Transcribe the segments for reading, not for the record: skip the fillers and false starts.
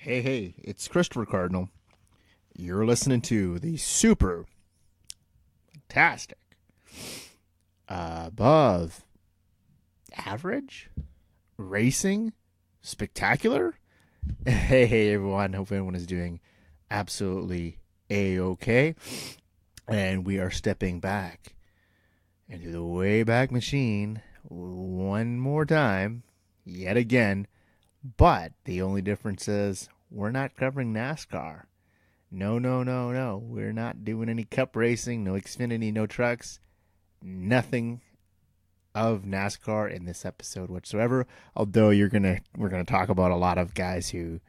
Hey, it's Christopher Cardinal. You're listening to the super fantastic, above average racing spectacular. Hey, everyone. Hope everyone is doing absolutely A-OK. And we are stepping back into the Wayback Machine one more time, yet again. But the only difference is we're not covering NASCAR. No, no, no, no. We're not doing any cup racing, no Xfinity, no trucks, nothing of NASCAR in this episode whatsoever. Although we're gonna talk about a lot of guys who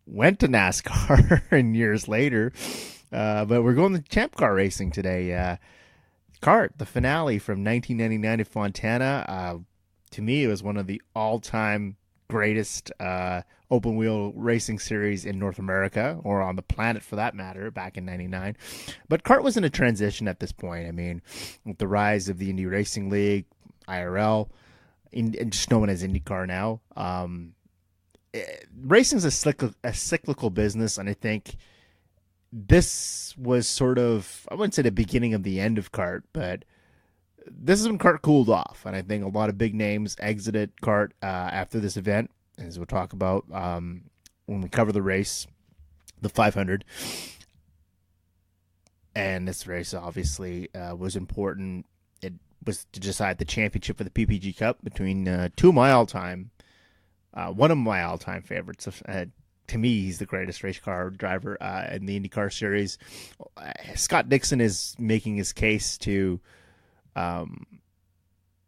went to NASCAR and years later. But we're going to Champ Car racing today. Kart, the finale from 1999 at Fontana. To me, it was one of the all-time greatest open wheel racing series in North America, or on the planet for that matter, back in '99. But kart was in a transition at this point. I mean, with the rise of the Indy Racing League, IRL, and just known as IndyCar now, racing is a cyclical business, and I think this was sort of, I wouldn't say the beginning of the end of kart, but this is when kart cooled off, and I think a lot of big names exited kart after this event, as we'll talk about when we cover the race, the 500. And this race obviously was important. It was to decide the championship for the PPG Cup between one of my all-time favorites. To me, he's the greatest race car driver in the IndyCar series. Scott Dixon is making his case to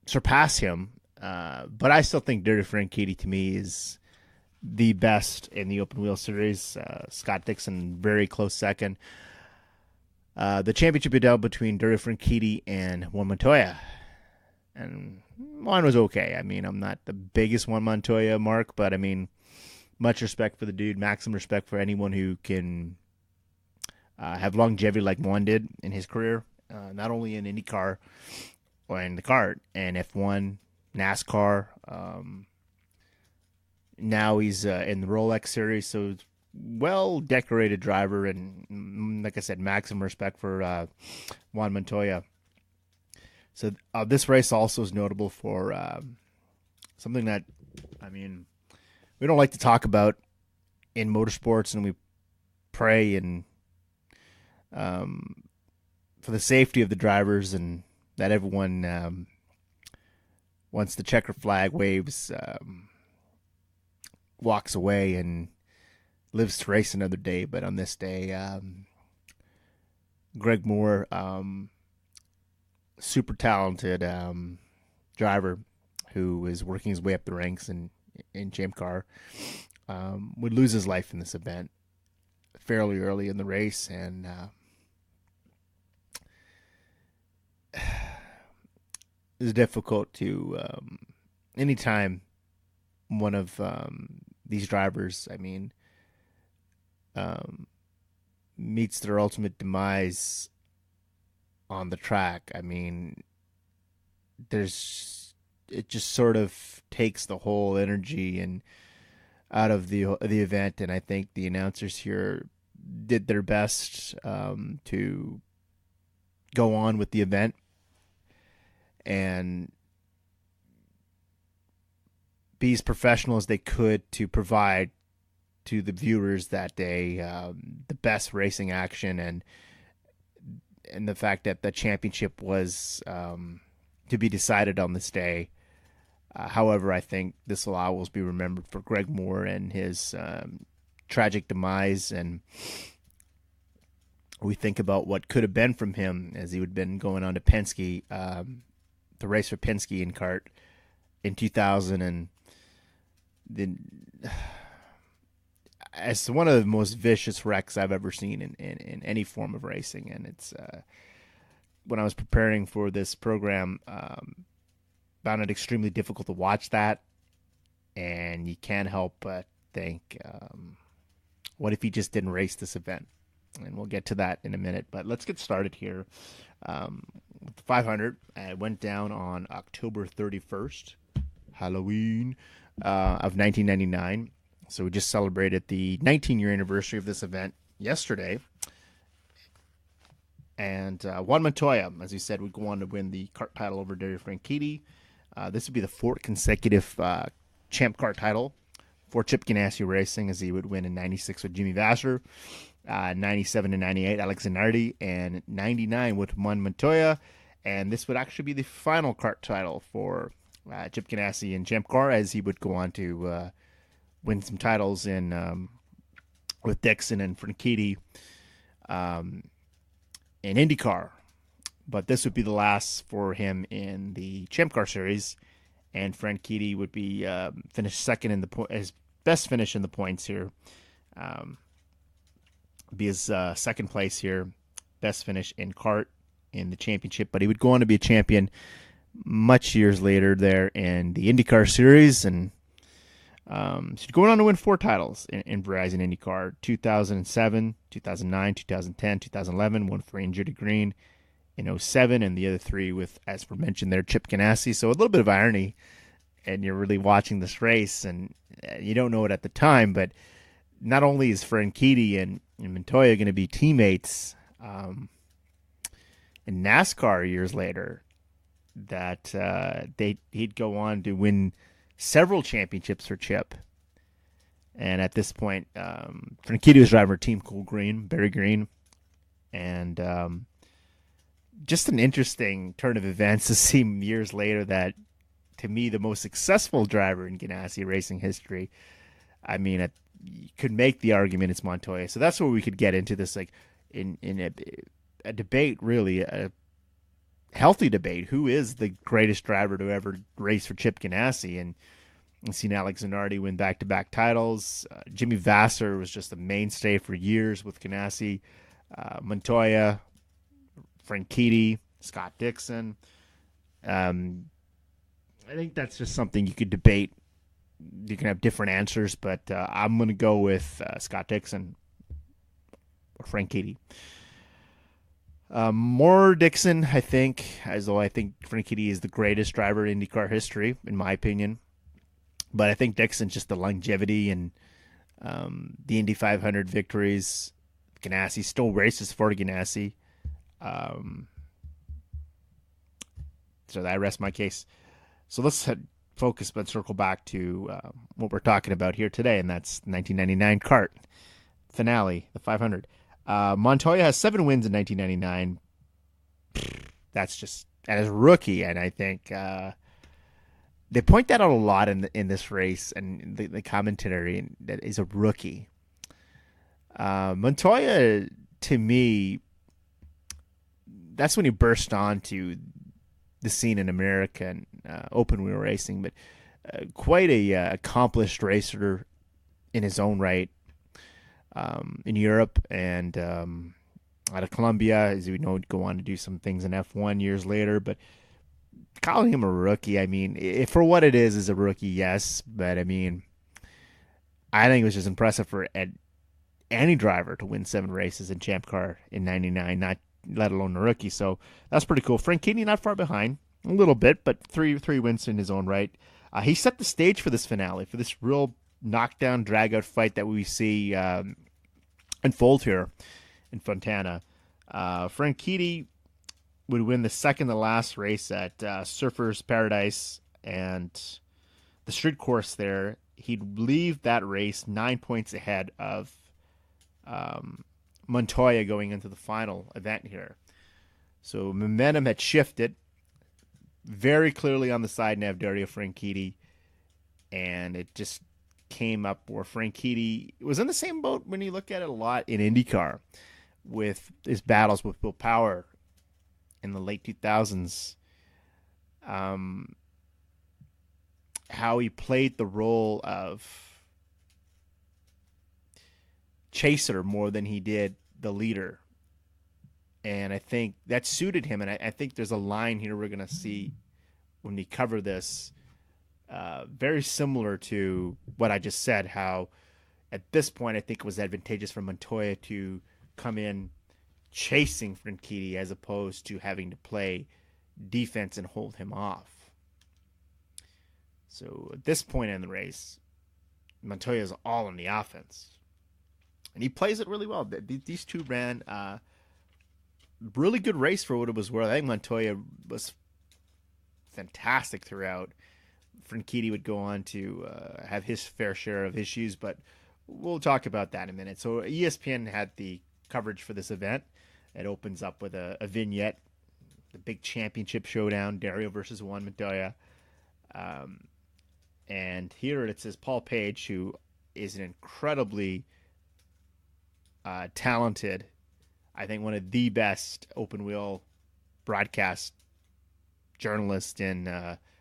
surpass him, but I still think Dario Franchitti to me is the best in the open wheel series. Scott Dixon, very close second. The championship battle between Dario Franchitti and Juan Montoya, and Juan was okay. I mean, I'm not the biggest Juan Montoya mark, but I mean, much respect for the dude, maximum respect for anyone who can have longevity like Juan did in his career. Not only in IndyCar or in the kart and F1, NASCAR. Now he's in the Rolex series, so well decorated driver, and like I said, maximum respect for Juan Montoya. So this race also is notable for something that, I mean, we don't like to talk about in motorsports, and we pray and for the safety of the drivers, and that everyone, once the checker flag waves, walks away and lives to race another day. But on this day, Greg Moore, super talented driver who is working his way up the ranks in Champ Car, would lose his life in this event fairly early in the race, and it's difficult to anytime one of these drivers, I mean, meets their ultimate demise on the track. I mean, it just sort of takes the whole energy and out of the event, and I think the announcers here did their best to go on with the event and be as professional as they could to provide to the viewers that day the best racing action, and the fact that the championship was to be decided on this day. However, I think this will always be remembered for Greg Moore and his tragic demise, and we think about what could have been from him as he would have been going on to Penske, the race for Penske in kart in 2000, and then it's one of the most vicious wrecks I've ever seen in any form of racing. And it's when I was preparing for this program, found it extremely difficult to watch that, and you can't help but think, what if he just didn't race this event? And we'll get to that in a minute, but let's get started here. With the 500, it went down on October 31st, Halloween, of 1999. So we just celebrated the 19-year anniversary of this event yesterday. And Juan Montoya, as we said, would go on to win the kart title over Dario Franchitti. This would be the fourth consecutive champ kart title for Chip Ganassi Racing, as he would win in 96 with Jimmy Vasser, 97 and 98 Alex Zanardi, and 99 with Juan Montoya. And this would actually be the final kart title for Chip Ganassi in Champ Car, as he would go on to win some titles in with Dixon and Franchitti in IndyCar. But this would be the last for him in the Champ Car Series, and Franchitti would be finished second in his best finish in the points here. Be his second place here, best finish in kart in the championship. But he would go on to be a champion much years later there in the IndyCar Series, and so going on to win 4 titles in Verizon IndyCar: 2007, 2009, 2010, 2011. One for Judy Green in 2007, and the other 3 with, as we mentioned there, Chip Ganassi. So a little bit of irony, and you're really watching this race, and you don't know it at the time, but not only is Franchitti and Montoya going to be teammates in NASCAR years later, that he'd go on to win several championships for Chip. And at this point, Franchitti was driving for Team Cool Green, Barry Green, and just an interesting turn of events to see years later that, to me, the most successful driver in Ganassi racing history. I mean, you could make the argument it's Montoya. So that's where we could get into this, like in a debate, really, a healthy debate. Who is the greatest driver to ever race for Chip Ganassi? And we've seen Alex Zanardi win back-to-back titles. Jimmy Vasser was just a mainstay for years with Ganassi. Montoya, Franchitti, Scott Dixon. I think that's just something you could debate. You can have different answers, but I'm going to go with Scott Dixon or Franchitti. More Dixon, I think, as though I think Franchitti is the greatest driver in IndyCar history, in my opinion. But I think Dixon's just the longevity and the Indy 500 victories. Ganassi still races for Ganassi. So I rest my case. So let's focus, but circle back to what we're talking about here today, and that's 1999 kart finale, the 500. Montoya has 7 wins in 1999. That's just as a rookie, and I think they point that out a lot in this race and the commentary that is a rookie. Montoya, to me, that's when he burst onto the scene in America and open wheel racing, but quite a accomplished racer in his own right. In Europe and out of Colombia, as we know, go on to do some things in F1 years later. But calling him a rookie, I mean, for what it is a rookie, yes. But I mean, I think it was just impressive for any driver to win 7 races in Champ Car in '99, not let alone a rookie. So that's pretty cool. Franchitti not far behind, a little bit, but three wins in his own right. He set the stage for this finale, for this real knockdown, drag-out fight that we see unfold here in Fontana. Franchitti would win the second to last race at Surfers Paradise and the street course there. He'd leave that race 9 points ahead of Montoya going into the final event here. So momentum had shifted very clearly on the side nav Dario Franchitti, and it just came up where Franchitti was in the same boat when you look at it a lot in IndyCar with his battles with Bill Power in the late 2000s. How he played the role of chaser more than he did the leader. And I think that suited him. And I think there's a line here we're going to see when we cover this, very similar to what I just said, how at this point I think it was advantageous for Montoya to come in chasing Franchitti as opposed to having to play defense and hold him off. So at this point in the race, Montoya is all on the offense. And he plays it really well. These two ran really good race for what it was worth. I think Montoya was fantastic throughout. Franchitti would go on to have his fair share of issues, but we'll talk about that in a minute. So ESPN had the coverage for this event. It opens up with a vignette, the big championship showdown, Dario versus Juan Montoya. And here it says Paul Page, who is an incredibly talented, I think one of the best open wheel broadcast journalists in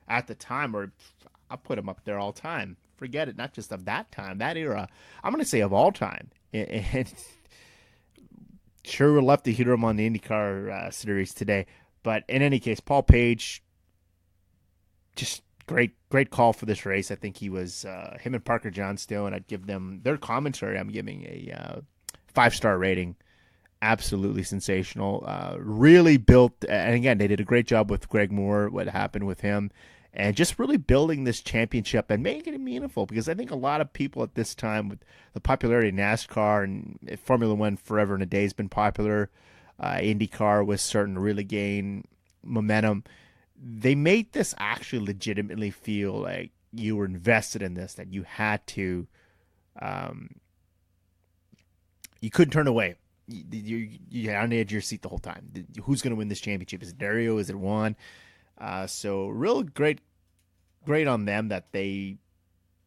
at the time, or I'll put him up there all time. Forget it, not just of that time, that era. I'm going to say of all time. And sure, we'll love to hear him on the IndyCar series today. But in any case, Paul Page, just great call for this race. I think he was him and Parker Johnstone. I'd give them their commentary. I'm giving a 5-star rating. Absolutely sensational. Really built, and again, they did a great job with Greg Moore. What happened with him, and just really building this championship and making it meaningful. Because I think a lot of people at this time, with the popularity of NASCAR and Formula One forever and a day has been popular, IndyCar was starting to really gain momentum. They made this actually legitimately feel like you were invested in this, that you had to, you couldn't turn away. You're on the edge of your seat the whole time. Who's going to win this championship? Is it Dario? Is it Juan? So real great on them that they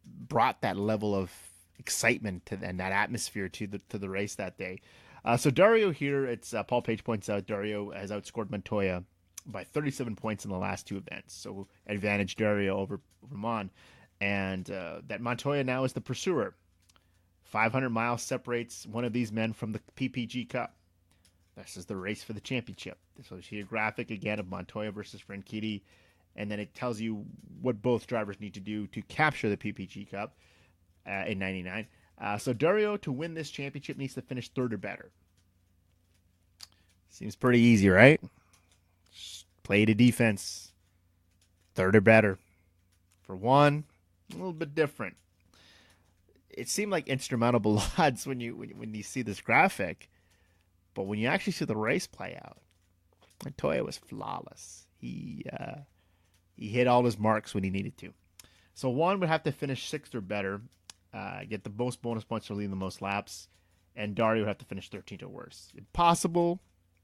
brought that level of excitement to and that atmosphere to the race that day. So Dario here, it's Paul Page points out Dario has outscored Montoya by 37 points in the last two events. So advantage Dario over Mon, and that Montoya now is the pursuer. 500 miles separates one of these men from the PPG Cup. This is the race for the championship. So you see a graphic again of Montoya versus Franchitti, and then it tells you what both drivers need to do to capture the PPG Cup in 99. So Dario, to win this championship, needs to finish third or better. Seems pretty easy, right? Just play the defense. Third or better. For Juan, a little bit different. It seemed like insurmountable odds when you see this graphic, but when you actually see the race play out, Montoya was flawless. He hit all his marks when he needed to. So Juan would have to finish sixth or better, get the most bonus points for leading the most laps, and Dario would have to finish 13th or worse. Impossible?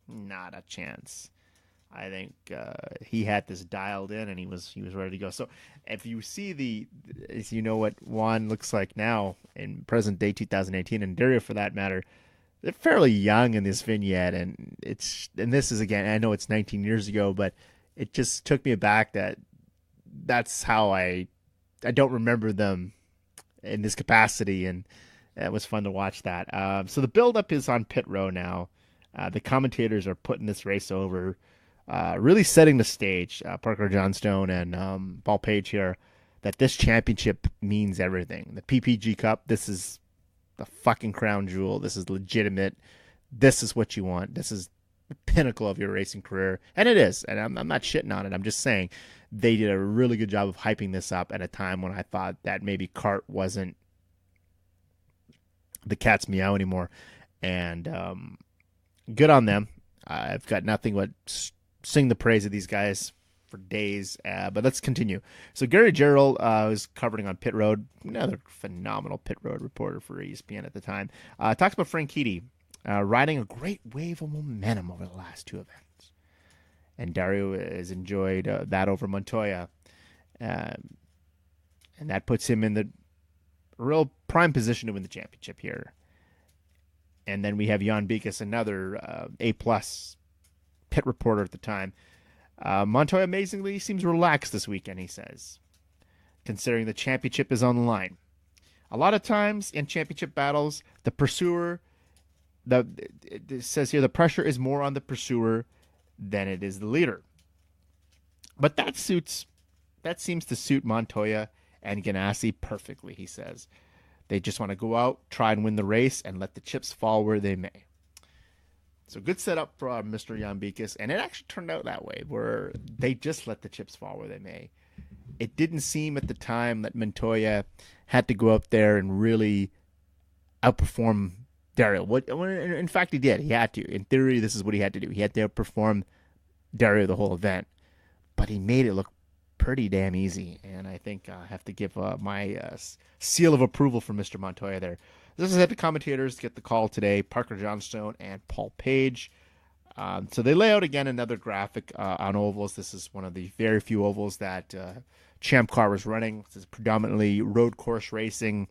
Not a chance. I think he had this dialed in, and he was ready to go. So if you see as you know what Juan looks like now in present day 2018, and Dario for that matter, they're fairly young in this vignette, and this is, again, I know it's 19 years ago, but it just took me aback that's how I don't remember them in this capacity, and it was fun to watch that. So the buildup is on pit row now. The commentators are putting this race over. Really setting the stage, Parker Johnstone and Paul Page here, that this championship means everything. The PPG Cup, this is the fucking crown jewel. This is legitimate. This is what you want. This is the pinnacle of your racing career. And it is. And I'm not shitting on it. I'm just saying they did a really good job of hyping this up at a time when I thought that maybe kart wasn't the cat's meow anymore. And good on them. I've got nothing but sing the praise of these guys for days, but let's continue. So Gary Gerald was covering on pit road, another phenomenal pit road reporter for ESPN at the time. Talks about Franchitti riding a great wave of momentum over the last two events, and Dario has enjoyed that over Montoya, and that puts him in the real prime position to win the championship here. And then we have Jan Bikas, another A-plus pit reporter at the time. Montoya amazingly seems relaxed this weekend, he says, considering the championship is on the line. A lot of times in championship battles, the pursuer, it says here, the pressure is more on the pursuer than it is the leader. But that seems to suit Montoya and Ganassi perfectly, he says. They just want to go out, try and win the race, and let the chips fall where they may. So good setup for Mr. Jan Bikas, and it actually turned out that way, where they just let the chips fall where they may. it didn't seem at the time that Montoya had to go up there and really outperform Dario. In fact, he did. He had to. In theory, this is what he had to do. He had to outperform Dario the whole event, but he made it look pretty damn easy. And I think I have to give my seal of approval for Mr. Montoya there. This is at the commentators get the call today: Parker Johnstone and Paul Page. So they lay out again another graphic on ovals. This is one of the very few ovals that Champ Car was running. This is predominantly road course racing.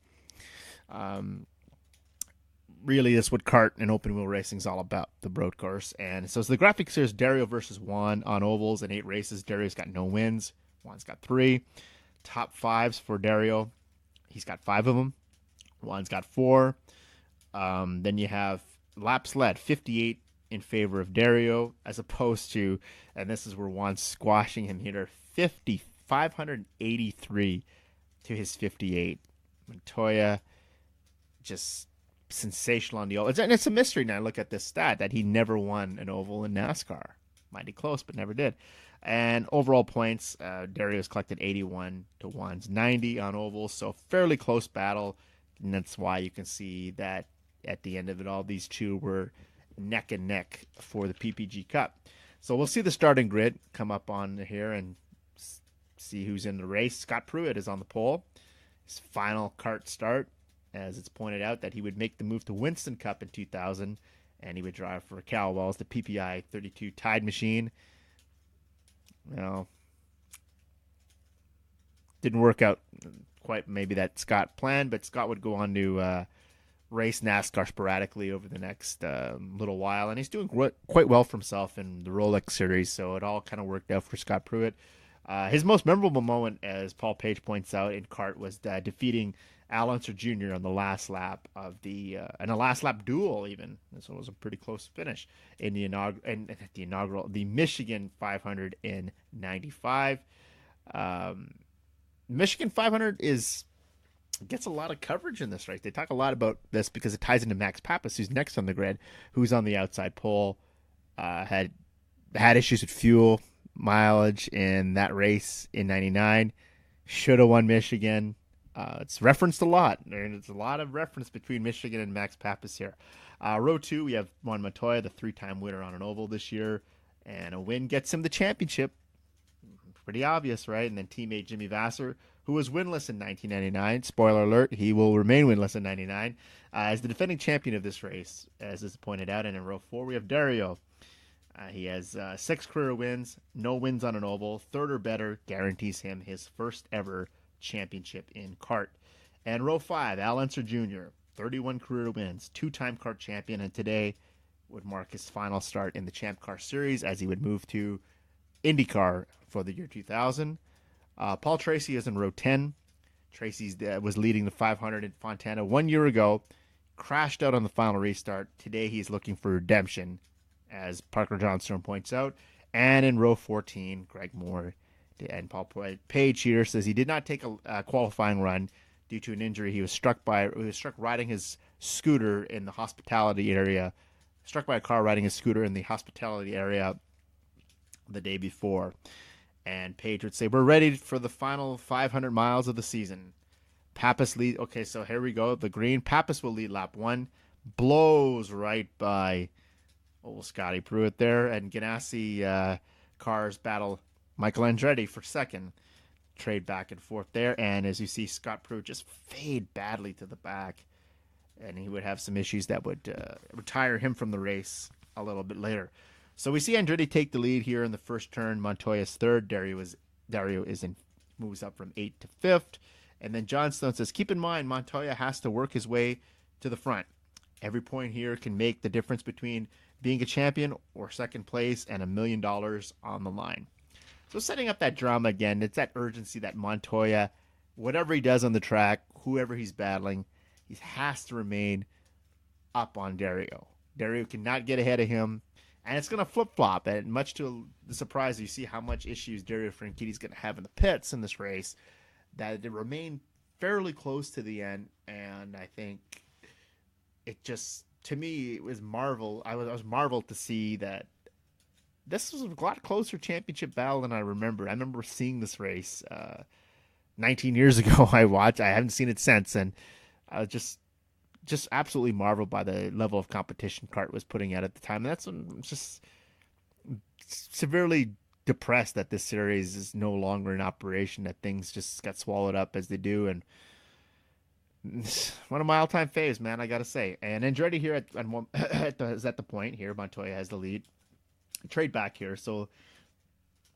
Really, that's what kart and open wheel racing is all about, the road course. And so the graphic says Dario versus Juan on ovals in 8 races. Dario's got no wins. Juan's got 3. Top 5s for Dario. He's got 5 of them. Juan's got 4. Then you have laps led, 58 in favor of Dario, as opposed to, and this is where Juan's squashing him here, 583 to his 58. Montoya just sensational on the oval. And it's a mystery now. Look at this stat that he never won an oval in NASCAR. Mighty close, but never did. And overall points, Dario's collected 81 to Juan's 90 on ovals, so fairly close battle. And that's why you can see that at the end of it all, these two were neck and neck for the PPG Cup. So we'll see the starting grid come up on here and see who's in the race. Scott Pruett is on the pole. His final kart start, as it's pointed out, that he would make the move to Winston Cup in 2000, and he would drive for Cal Wells, the PPI 32 Tide machine. Didn't work out quite maybe that Scott planned, but Scott would go on to race NASCAR sporadically over the next little while, and he's doing quite well for himself in the Rolex series, so it all kind of worked out for Scott Pruett. His most memorable moment, as Paul Page points out in kart, was defeating Al Unser Jr. on the last lap of the and a last lap duel even. So it was a pretty close finish in the Michigan 500 in '95. Michigan 500 gets a lot of coverage in this race. They talk a lot about this because it ties into Max Pappas, who's next on the grid, who's on the outside pole. Had issues with fuel mileage in that race in '99. Should have won Michigan. It's referenced a lot. There's a lot of reference between Michigan and Max Pappas here. Row 2, we have Juan Montoya, the 3-time winner on an oval this year, and a win gets him the championship. Pretty obvious, right? And then teammate Jimmy Vasser, who was winless in 1999. Spoiler alert, he will remain winless in 99 as the defending champion of this race, as is pointed out. And in row 4, we have Dario. He has 6 career wins, no wins on an oval. 3rd or better guarantees him his first ever championship in kart. And row 5, Al Unser Jr., 31 career wins, 2-time kart champion, and today would mark his final start in the Champ Car Series as he would move to IndyCar for the year 2000. Paul Tracy is in row 10. Tracy was leading the 500 in Fontana 1 year ago, crashed out on the final restart. Today he's looking for redemption, as Parker Johnstone points out. And in row 14, Greg Moore and Paul Page here says he did not take a qualifying run due to an injury. He was struck riding his scooter in the hospitality area. Struck by a car riding his scooter in the hospitality area the day before. And Page would say, we're ready for the final 500 miles of the season. Pappas lead. Okay, so here we go. The green. Pappas will lead lap 1. Blows right by old Scotty Pruett there. And Ganassi cars battle Michael Andretti for second. Trade back and forth there. And as you see, Scott Pruett just fade badly to the back. And he would have some issues that would retire him from the race a little bit later. So we see Andretti take the lead here in the first turn. Montoya's 3rd. Dario moves up from 8th to 5th. And then Johnstone says, keep in mind, Montoya has to work his way to the front. Every point here can make the difference between being a champion or second place and $1 million on the line. So setting up that drama again, it's that urgency that Montoya, whatever he does on the track, whoever he's battling, he has to remain up on Dario. Dario cannot get ahead of him, and it's going to flip-flop. And much to the surprise, you see how much issues Dario Franchitti's going to have in the pits in this race, that it remained fairly close to the end. And I think it just, to me, it was marvel. I was marveled to see that this was a lot closer championship battle than I remember. I remember seeing this race 19 years ago. I watched. I haven't seen it since, and I was just absolutely marveled by the level of competition CART was putting out at the time. And that's when I was just severely depressed that this series is no longer in operation. That things just got swallowed up as they do, and one of my all-time faves, man. I gotta say. And Andretti here is at the point here. Montoya has the lead. Trade back here, so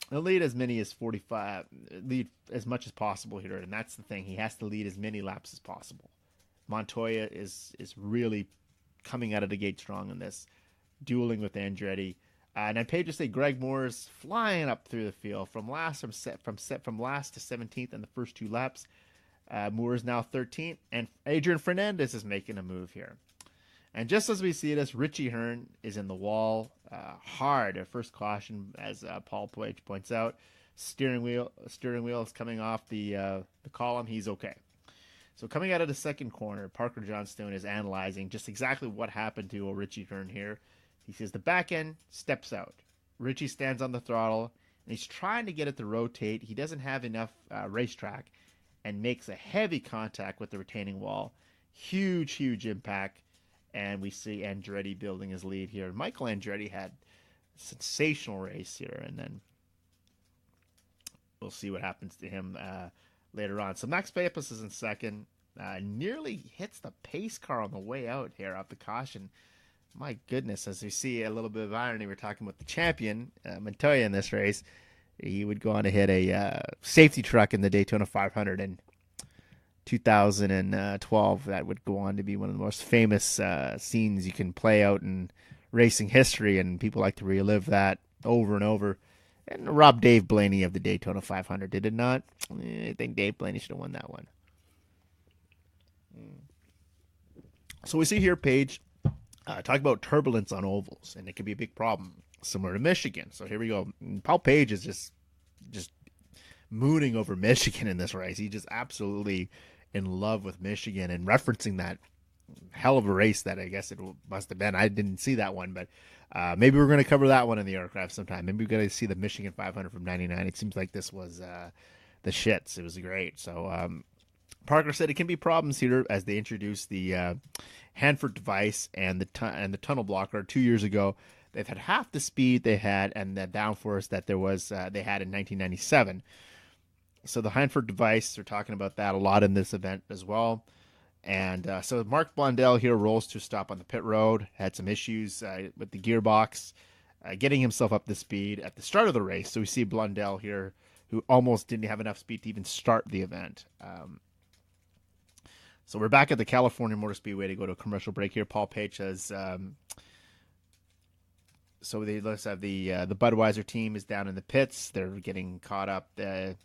they'll lead as many as 45, lead as much as possible here, and that's the thing. He has to lead as many laps as possible. Montoya is really coming out of the gate strong in this, dueling with Andretti. And I'm paid to say Greg Moore's flying up through the field from last to 17th in the first two laps. Moore is now 13th, and Adrian Fernandez is making a move here. And just as we see this, Richie Hearn is in the wall hard at first caution, as Paul Page points out. Steering wheel is coming off the column. He's okay. So coming out of the second corner, Parker Johnstone is analyzing just exactly what happened to Richie Hearn here. He says the back end steps out. Richie stands on the throttle, and he's trying to get it to rotate. He doesn't have enough racetrack and makes a heavy contact with the retaining wall. Huge impact. And we see Andretti building his lead here. Michael Andretti had a sensational race here, and then we'll see what happens to him later on. So Max Papis is in second. Nearly hits the pace car on the way out here off the caution. My goodness, as we see a little bit of irony, we're talking about the champion, Montoya, in this race. He would go on to hit a safety truck in the Daytona 500 in 2012. That would go on to be one of the most famous scenes you can play out in racing history, and people like to relive that over and over. And robbed Dave Blaney of the Daytona 500, did it not? I think Dave Blaney should have won that one. So we see here Page talk about turbulence on ovals, and it can be a big problem, similar to Michigan. So here we go. Paul Page is just mooning over Michigan in this race. He's just absolutely in love with Michigan and referencing that hell of a race that I guess it must have been. I didn't see that one, but maybe we're going to cover that one in the aircraft sometime. Maybe we're going to see the Michigan 500 from '99. It seems like this was the shits. It was great. So Parker said it can be problems here as they introduced the Hanford device and the tunnel blocker 2 years ago. They've had half the speed they had and the downforce that there was they had in 1997. So the Hanford device, they're talking about that a lot in this event as well. And so Mark Blundell here rolls to a stop on the pit road, had some issues with the gearbox, getting himself up to speed at the start of the race. So we see Blundell here, who almost didn't have enough speed to even start the event. So we're back at the California Motor Speedway to go to a commercial break here. Paul Page says, so let's have the Budweiser team is down in the pits. They're getting caught up. They're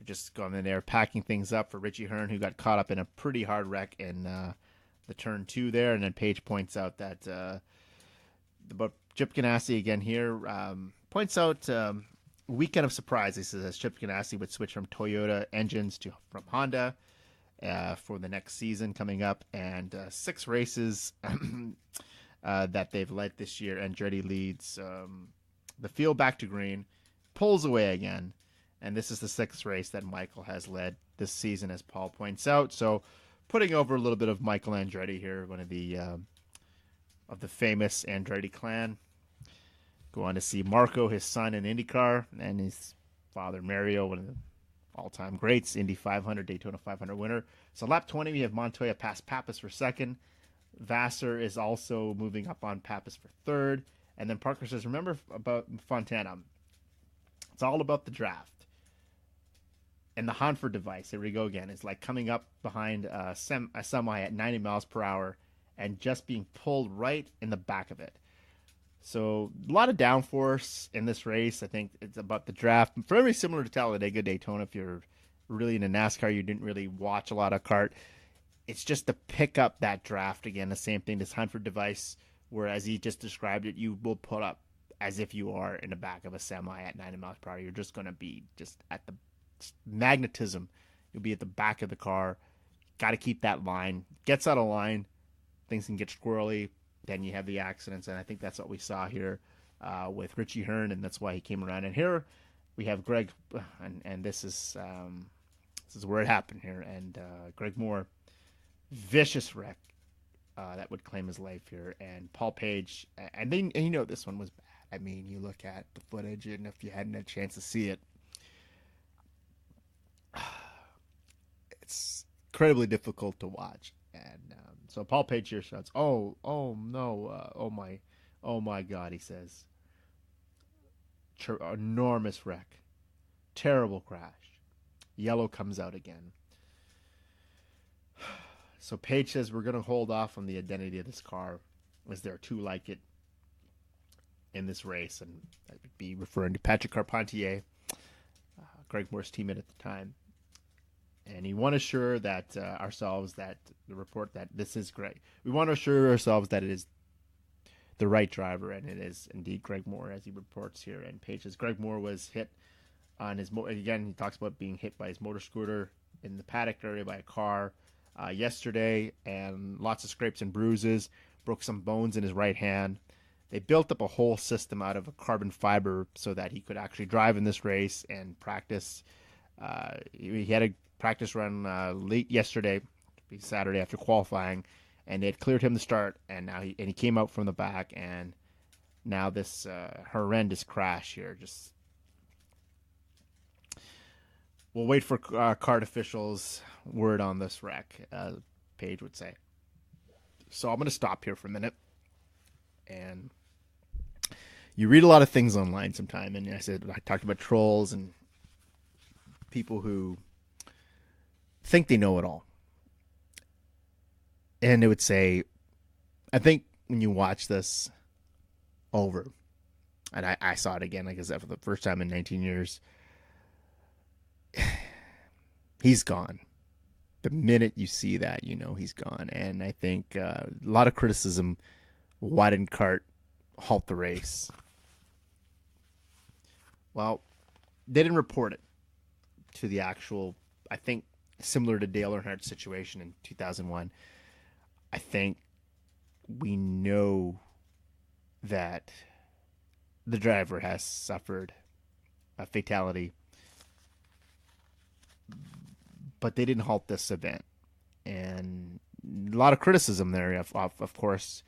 just going in there, packing things up for Richie Hearn, who got caught up in a pretty hard wreck in the turn 2 there. And then Page points out that about Chip Ganassi again here, points out weekend of surprise. He says Chip Ganassi would switch from Toyota engines from Honda for the next season coming up, and 6 races that they've led this year. Andretti leads the field back to green, pulls away again, and this is the 6th race that Michael has led this season, as Paul points out. So putting over a little bit of Michael Andretti here, one of the famous Andretti clan. Go on to see Marco, his son, in IndyCar, and his father Mario, one of the all-time greats, Indy 500, Daytona 500 winner. So lap 20, we have Montoya past Pappas for second. Vassar is also moving up on Pappas for third. And then Parker says, remember about Fontana. It's all about the draft. And the Hanford device, here we go again, is like coming up behind a semi at 90 miles per hour and just being pulled right in the back of it. So a lot of downforce in this race. I think it's about the draft. Very similar to Talladega Daytona. If you're really into NASCAR, you didn't really watch a lot of kart. It's just to pick up that draft again. The same thing, this Hanford device, where as he just described it, you will put up as if you are in the back of a semi at 90 miles per hour. You're just going to be just at the magnetism. You'll be at the back of the car. Got to keep that line. Gets out of line, things can get squirrely. Then you have the accidents, and I think that's what we saw here with Richie Hearn, and that's why he came around. And here we have Greg, and this is This is where it happened here. And Greg Moore, vicious wreck that would claim his life here. And Paul Page, and this one was bad. I mean, you look at the footage, and if you hadn't had a chance to see it, it's incredibly difficult to watch. And so Paul Page here shouts, "Oh, no, oh my God!" He says, "Enormous wreck, terrible crash." Yellow comes out again. So Page says, "We're going to hold off on the identity of this car, as there are two like it in this race," and that would be referring to Patrick Carpentier, Greg Moore's teammate at the time. And we want to assure that ourselves that the report that this is Greg. We want to assure ourselves that it is the right driver, and it is indeed Greg Moore, as he reports here. And Page says Greg Moore was hit on his again. He talks about being hit by his motor scooter in the paddock area by a car yesterday, and lots of scrapes and bruises. Broke some bones in his right hand. They built up a whole system out of a carbon fiber so that he could actually drive in this race and practice. He had a practice run late yesterday, Saturday after qualifying, and it cleared him to start. And now he came out from the back, and now this horrendous crash here. Just we'll wait for CART officials' word on this wreck, Page would say. So I'm going to stop here for a minute. And you read a lot of things online sometime, and I talked about trolls and people who think they know it all. And it would say, I think when you watch this over, and I saw it again, like I said, for the first time in 19 years, he's gone. The minute you see that, you know he's gone. And I think a lot of criticism, why didn't CART halt the race? Well, they didn't report it to the actual, I think, similar to Dale Earnhardt's situation in 2001. I think we know that the driver has suffered a fatality, but they didn't halt this event. And a lot of criticism there, of course.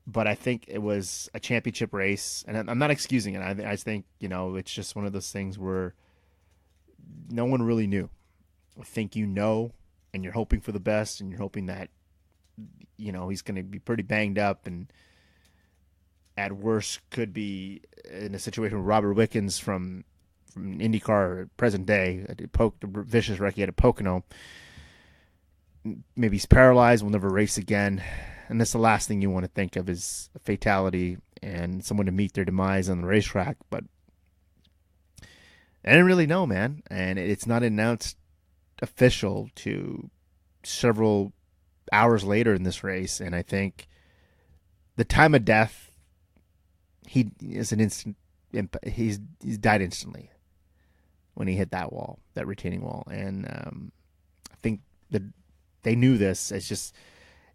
But I think it was a championship race, and I'm not excusing it. I think, it's just one of those things where no one really knew. I think and you're hoping for the best, and you're hoping that, he's going to be pretty banged up, and at worst could be in a situation with Robert Wickens from IndyCar present day, poked a vicious wreck he had at Pocono. Maybe he's paralyzed, will never race again. And that's the last thing you want to think of is a fatality and someone to meet their demise on the racetrack. But I didn't really know, man. And it's not announced official to several hours later in this race. And I think the time of death, he is an instant. He's died instantly when he hit that wall, that retaining wall. And I think that they knew this. It's just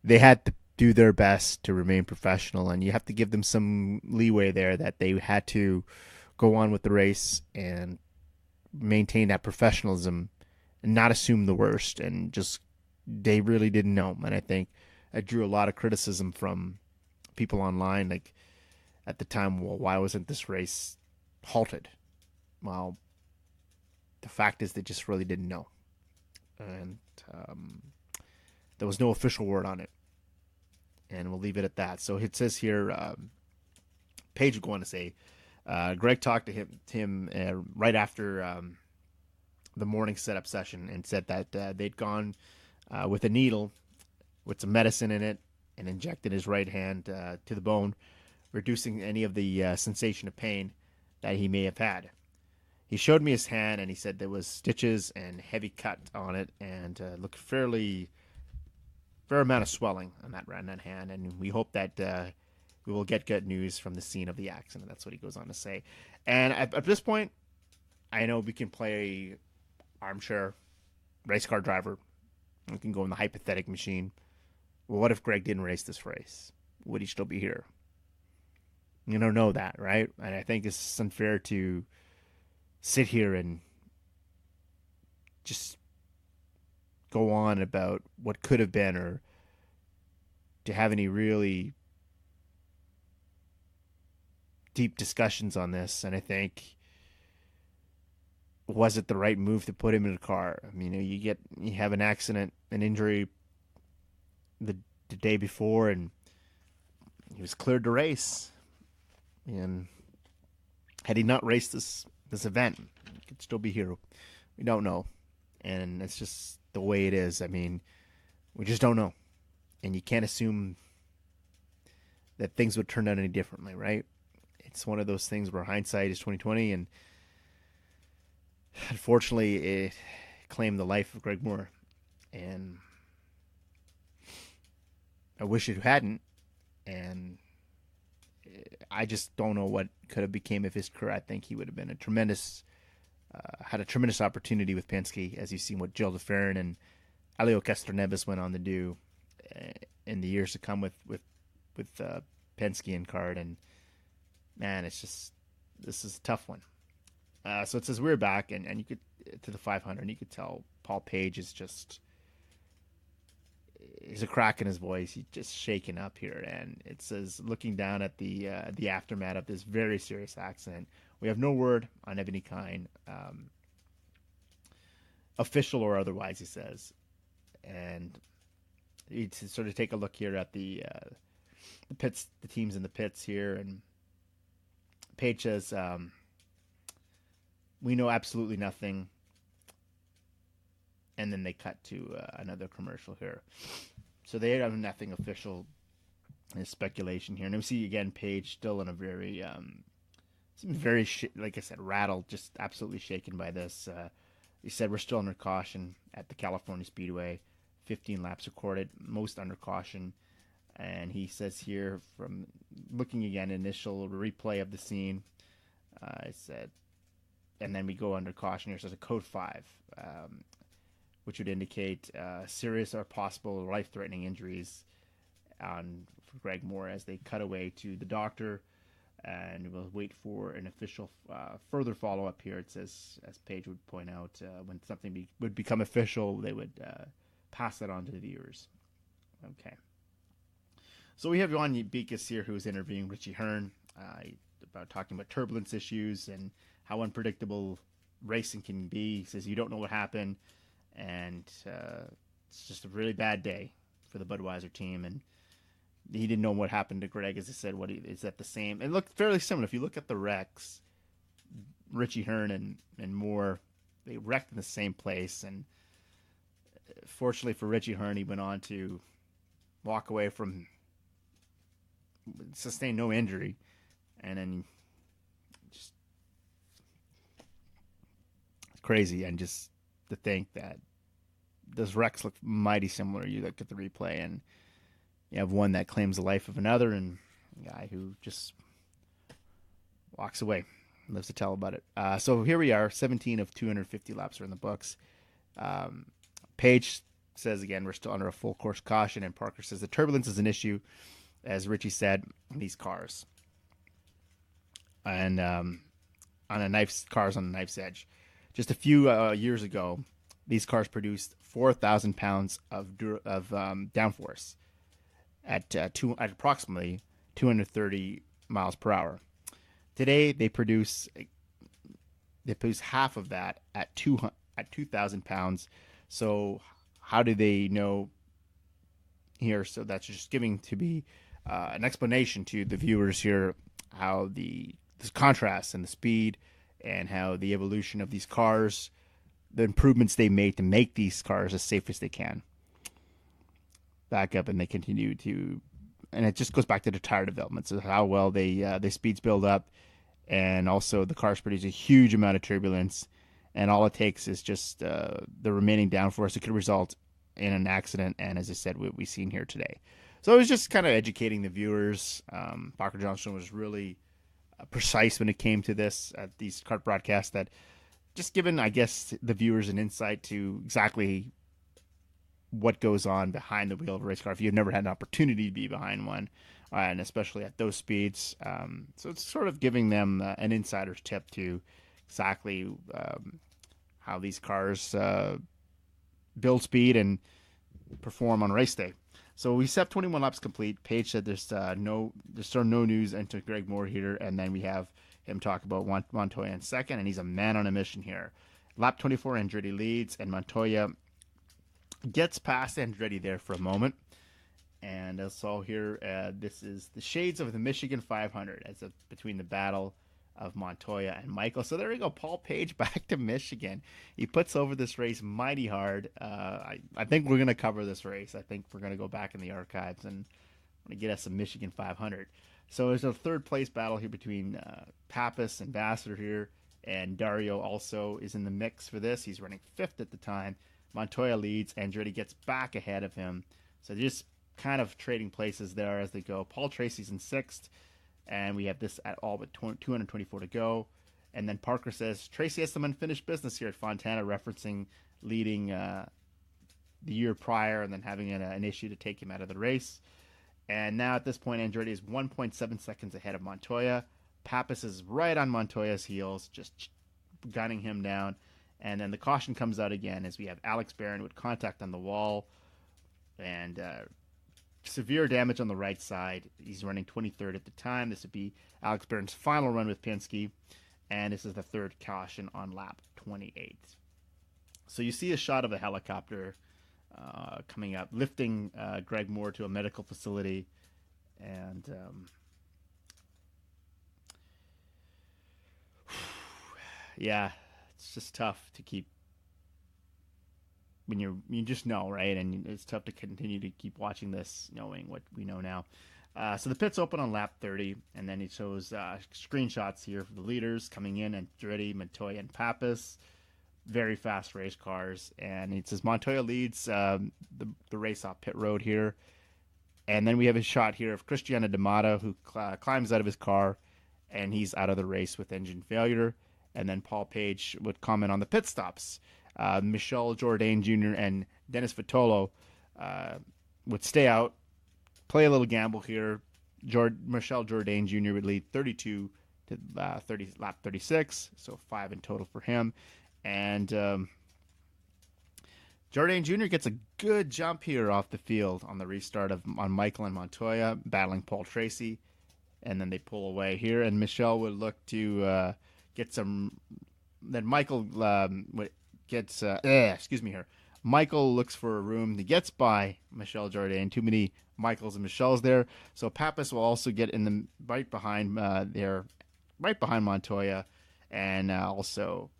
they had to do their best to remain professional, and you have to give them some leeway there that they had to go on with the race and maintain that professionalism and not assume the worst. And just they really didn't know. And I think I drew a lot of criticism from people online, like at the time, well, why wasn't this race halted? Well, the fact is they just really didn't know. And there was no official word on it. And we'll leave it at that. So it says here, Page would go on to say, Greg talked to him right after the morning setup session and said that they'd gone with a needle with some medicine in it and injected his right hand to the bone, reducing any of the sensation of pain that he may have had. He showed me his hand, and he said there was stitches and heavy cut on it, and looked fair amount of swelling on that hand, and we hope that we will get good news from the scene of the accident. That's what he goes on to say. And at this point, I know we can play armchair race car driver. We can go in the hypothetical machine. Well, what if Greg didn't race this race? Would he still be here? You don't know that, right? And I think it's unfair to sit here and just go on about what could have been, or to have any really deep discussions on this. And I think, was it the right move to put him in a car? I mean, you have an accident, an injury the day before, and he was cleared to race. And had he not raced this event, he could still be here. We don't know, and it's just the way it is. I mean, we just don't know, and you can't assume that things would turn out any differently, right? It's one of those things where hindsight is 2020, and unfortunately, it claimed the life of Greg Moore, and I wish it hadn't. And I just don't know what could have became of his career. I think he would have been had a tremendous opportunity with Penske, as you've seen what Gilles de Ferran and Helio went on to do in the years to come with Penske and Card. And man, this is a tough one. So it says we're back, and you could to the 500, and you could tell Paul Page is just. There's a crack in his voice. He's just shaken up here. And it says, looking down at the aftermath of this very serious accident, we have no word on any kind, official or otherwise, he says. And you sort of take a look here at the pits, the teams in the pits here. And Page says, we know absolutely nothing. And then they cut to another commercial here. So they have nothing official. There's speculation here. And we see, again, Page still in a very, like I said, rattled, just absolutely shaken by this. He said, we're still under caution at the California Speedway. 15 laps recorded, most under caution. And he says here, from looking again, initial replay of the scene, it said, and then we go under caution here. So it's a code 5. Which would indicate serious or possible life-threatening injuries for Greg Moore, as they cut away to the doctor, and we'll wait for an official further follow-up here. It says, as Page would point out, when something would become official, they would pass that on to the viewers. Okay. So we have Juan Beekes here, who is interviewing Richie Hearn about talking about turbulence issues and how unpredictable racing can be. He says, you don't know what happened. And it's just a really bad day for the Budweiser team. And he didn't know what happened to Greg. As I said, is that the same? It looked fairly similar. If you look at the wrecks, Richie Hearn and Moore, they wrecked in the same place. And fortunately for Richie Hearn, he went on to walk away from, sustain no injury. And then just it's crazy. And just to think that those wrecks look mighty similar. You look at the replay, and you have one that claims the life of another, and a guy who just walks away, lives to tell about it. So here we are, 17 of 250 laps are in the books. Page says, again, we're still under a full course caution, and Parker says the turbulence is an issue, as Richie said, in these cars. And cars on a knife's edge. Just a few years ago, these cars produced 4,000 pounds of downforce at approximately 230 miles per hour. Today, they produce half of that at 2,000 pounds. So how do they know here? So that's just giving to be an explanation to the viewers here how this contrast and the speed, and how the evolution of these cars, the improvements they made to make these cars as safe as they can. Back up, and they continue to, and it just goes back to the tire development, so how well the speeds build up, and also the cars produce a huge amount of turbulence, and all it takes is just the remaining downforce that could result in an accident, and as I said, what we've seen here today. So it was just kind of educating the viewers. Parker Johnson was really precise when it came to this at these kart broadcasts, that just giving, I guess, the viewers an insight to exactly what goes on behind the wheel of a race car if you've never had an opportunity to be behind one, and especially at those speeds. So it's sort of giving them an insider's tip to exactly how these cars build speed and perform on race day. So we set 21 laps complete. Paige said there's no news into Greg Moore here, and then we have him talk about Montoya in second, and he's a man on a mission here. Lap 24, Andretti leads, and Montoya gets past Andretti there for a moment. And so here, this is the shades of the Michigan 500 between the battle of Montoya and Michael. So there we go, Paul Page back to Michigan. He puts over this race mighty hard. I think we're going to cover this race. I think we're going to go back in the archives and get us some Michigan 500. So there's a third place battle here between Pappas, Ambassador here, and Dario also is in the mix for this. He's running fifth at the time. Montoya leads. Andretti gets back ahead of him. So they're just kind of trading places there as they go. Paul Tracy's in sixth. And we have this at all but 224 to go. And then Parker says, Tracy has some unfinished business here at Fontana, referencing leading the year prior and then having an issue to take him out of the race. And now at this point, Andretti is 1.7 seconds ahead of Montoya. Pappas is right on Montoya's heels, just gunning him down. And then the caution comes out again as we have Alex Barron with contact on the wall. And severe damage on the right side. He's running 23rd at the time. This would be Alex Barron's final run with Penske, and this is the third caution on lap 28. So you see a shot of a helicopter coming up, lifting Greg Moore to a medical facility, and yeah, it's just tough to keep when you just know, right? And it's tough to continue to keep watching this, knowing what we know now. So the pits open on lap 30, and then it shows screenshots here for the leaders coming in, Andretti, Montoya, and Pappas. Very fast race cars. And it says Montoya leads the race off pit road here. And then we have a shot here of Cristiano D'Amato, who climbs out of his car, and he's out of the race with engine failure. And then Paul Page would comment on the pit stops. Michel Jourdain Jr. and Dennis Vitolo would stay out, play a little gamble here. Michel Jourdain Jr. would lead 32 to lap 36, so 5 in total for him. And Jourdain Jr. gets a good jump here off the field on the restart on Michael and Montoya, battling Paul Tracy. And then they pull away here, and Michel would look to get some. Then Michael gets Michael looks for a room. He gets by Michel Jourdain. Too many Michaels and Michels there. So Pappas will also get in the right behind Montoya, and also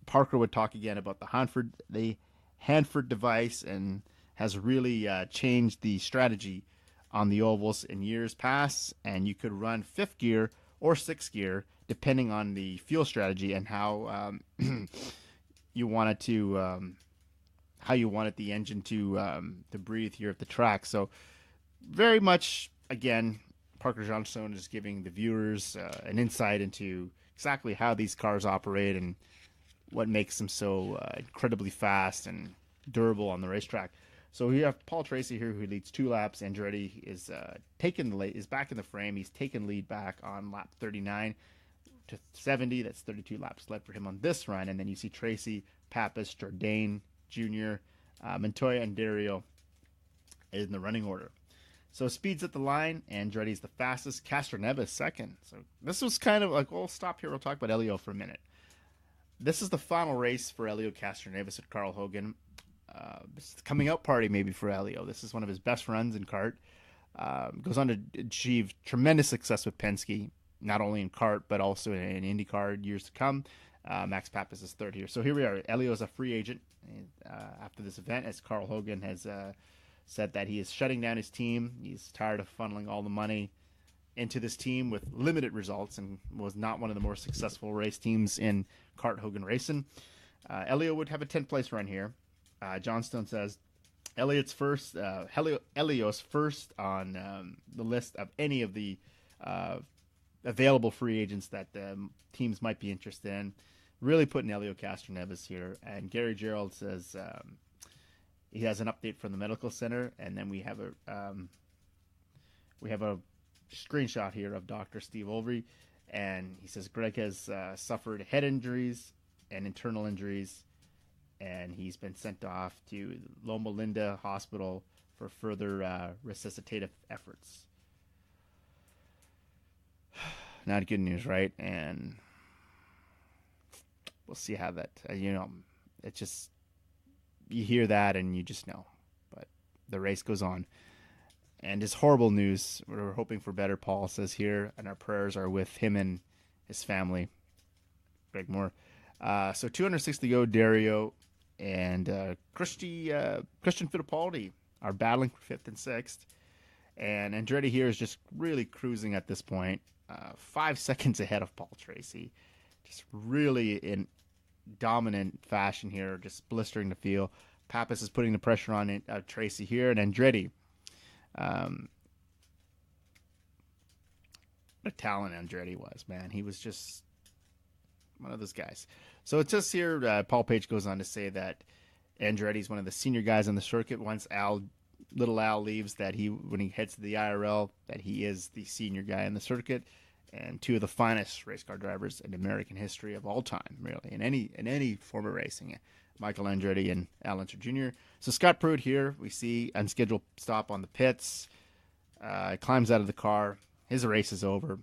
Parker would talk again about the Hanford device, and has really changed the strategy on the ovals in years past. And you could run fifth gear or sixth gear depending on the fuel strategy and how you wanted the engine to breathe here at the track. So very much, again, Parker Johnstone is giving the viewers an insight into exactly how these cars operate and what makes them so incredibly fast and durable on the racetrack. So we have Paul Tracy here, who leads 2 laps. Andretti is back in the frame. He's taken lead back on lap 39 to 70. That's 32 laps left for him on this run. And then you see Tracy, Pappas, Jourdain Jr., Montoya, and Dario in the running order. So speeds at the line. Andretti's the fastest. Castroneves second. So this was kind of like, we'll stop here. We'll talk about Helio for a minute. This is the final race for Helio Castroneves at Carl Hogan. This is the coming out party maybe for Helio. This is one of his best runs in kart. Goes on to achieve tremendous success with Penske, not only in kart but also in IndyCar years to come. Max Pappas is third here. So here we are. Helio is a free agent after this event, as Carl Hogan has said that he is shutting down his team. He's tired of funneling all the money into this team with limited results, and was not one of the more successful race teams in kart Hogan racing. Helio would have a 10th place run here. Johnstone says Helio's first on the list of any of the available free agents that teams might be interested in. Really putting Helio Castroneves here. And Gary Gerald says he has an update from the medical center, and then we have a screenshot here of Dr. Steve Olvey, and he says Greg has suffered head injuries and internal injuries, and he's been sent off to Loma Linda Hospital for further resuscitative efforts. Not good news, right? And we'll see how that, it's just, you hear that and you just know. But the race goes on. And it's horrible news. We're hoping for better, Paul says here, and our prayers are with him and his family. Greg Moore. So 260 to go, Dario and Christian Fittipaldi are battling for 5th and 6th. And Andretti here is just really cruising at this point. 5 seconds ahead of Paul Tracy. Just really in dominant fashion here, just blistering the field. Pappas is putting the pressure on Tracy here, and Andretti. The talent Andretti was, man. He was just one of those guys. So it's just here, Paul Page goes on to say that Andretti is one of the senior guys on the circuit. Once little Al leaves, that when he heads to the IRL, that he is the senior guy on the circuit, and 2 of the finest race car drivers in American history of all time, really, in any form of racing. Michael Andretti and Al Unser Jr. So Scott Pruett here, we see unscheduled stop on the pits. Climbs out of the car. His race is over.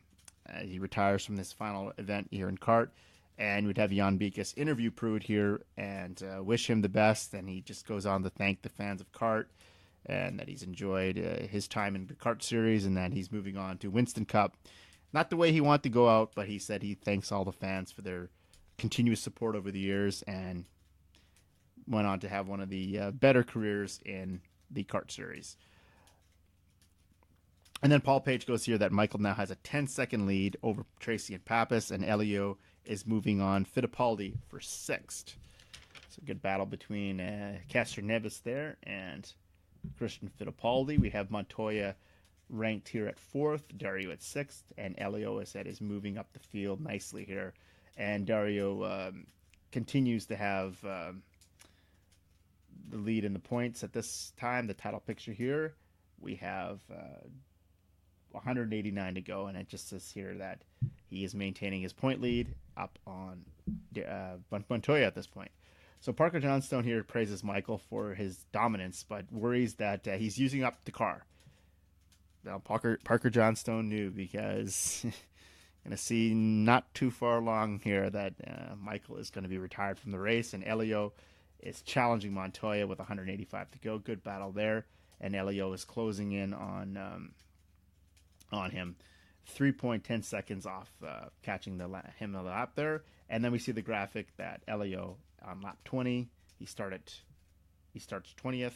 He retires from this final event here in kart. And we'd have Jan Beekes interview Pruett here and wish him the best. And he just goes on to thank the fans of kart and that he's enjoyed his time in the kart series and that he's moving on to Winston Cup. Not the way he wanted to go out, but he said he thanks all the fans for their continuous support over the years and went on to have one of the better careers in the kart series. And then Paul Page goes here that Michael now has a 10-second lead over Tracy and Pappas, and Helio is moving on Fittipaldi for 6th. So good battle between Castroneves there and Christian Fittipaldi. We have Montoya ranked here at 4th, Dario at 6th, and Helio, as said, is moving up the field nicely here. And Dario continues to have the lead in the points at this time. The title picture here, we have 189 to go, and it just says here that he is maintaining his point lead up on Montoya at this point. So Parker Johnstone here praises Michael for his dominance, but worries that he's using up the car. Now Parker Johnstone knew, because going to see not too far along here that Michael is going to be retired from the race, and Helio is challenging Montoya with 185 to go. Good battle there, and Helio is closing in on him, 3.10 seconds off catching him a lap there. And then we see the graphic that Helio on lap 20, he starts 20th.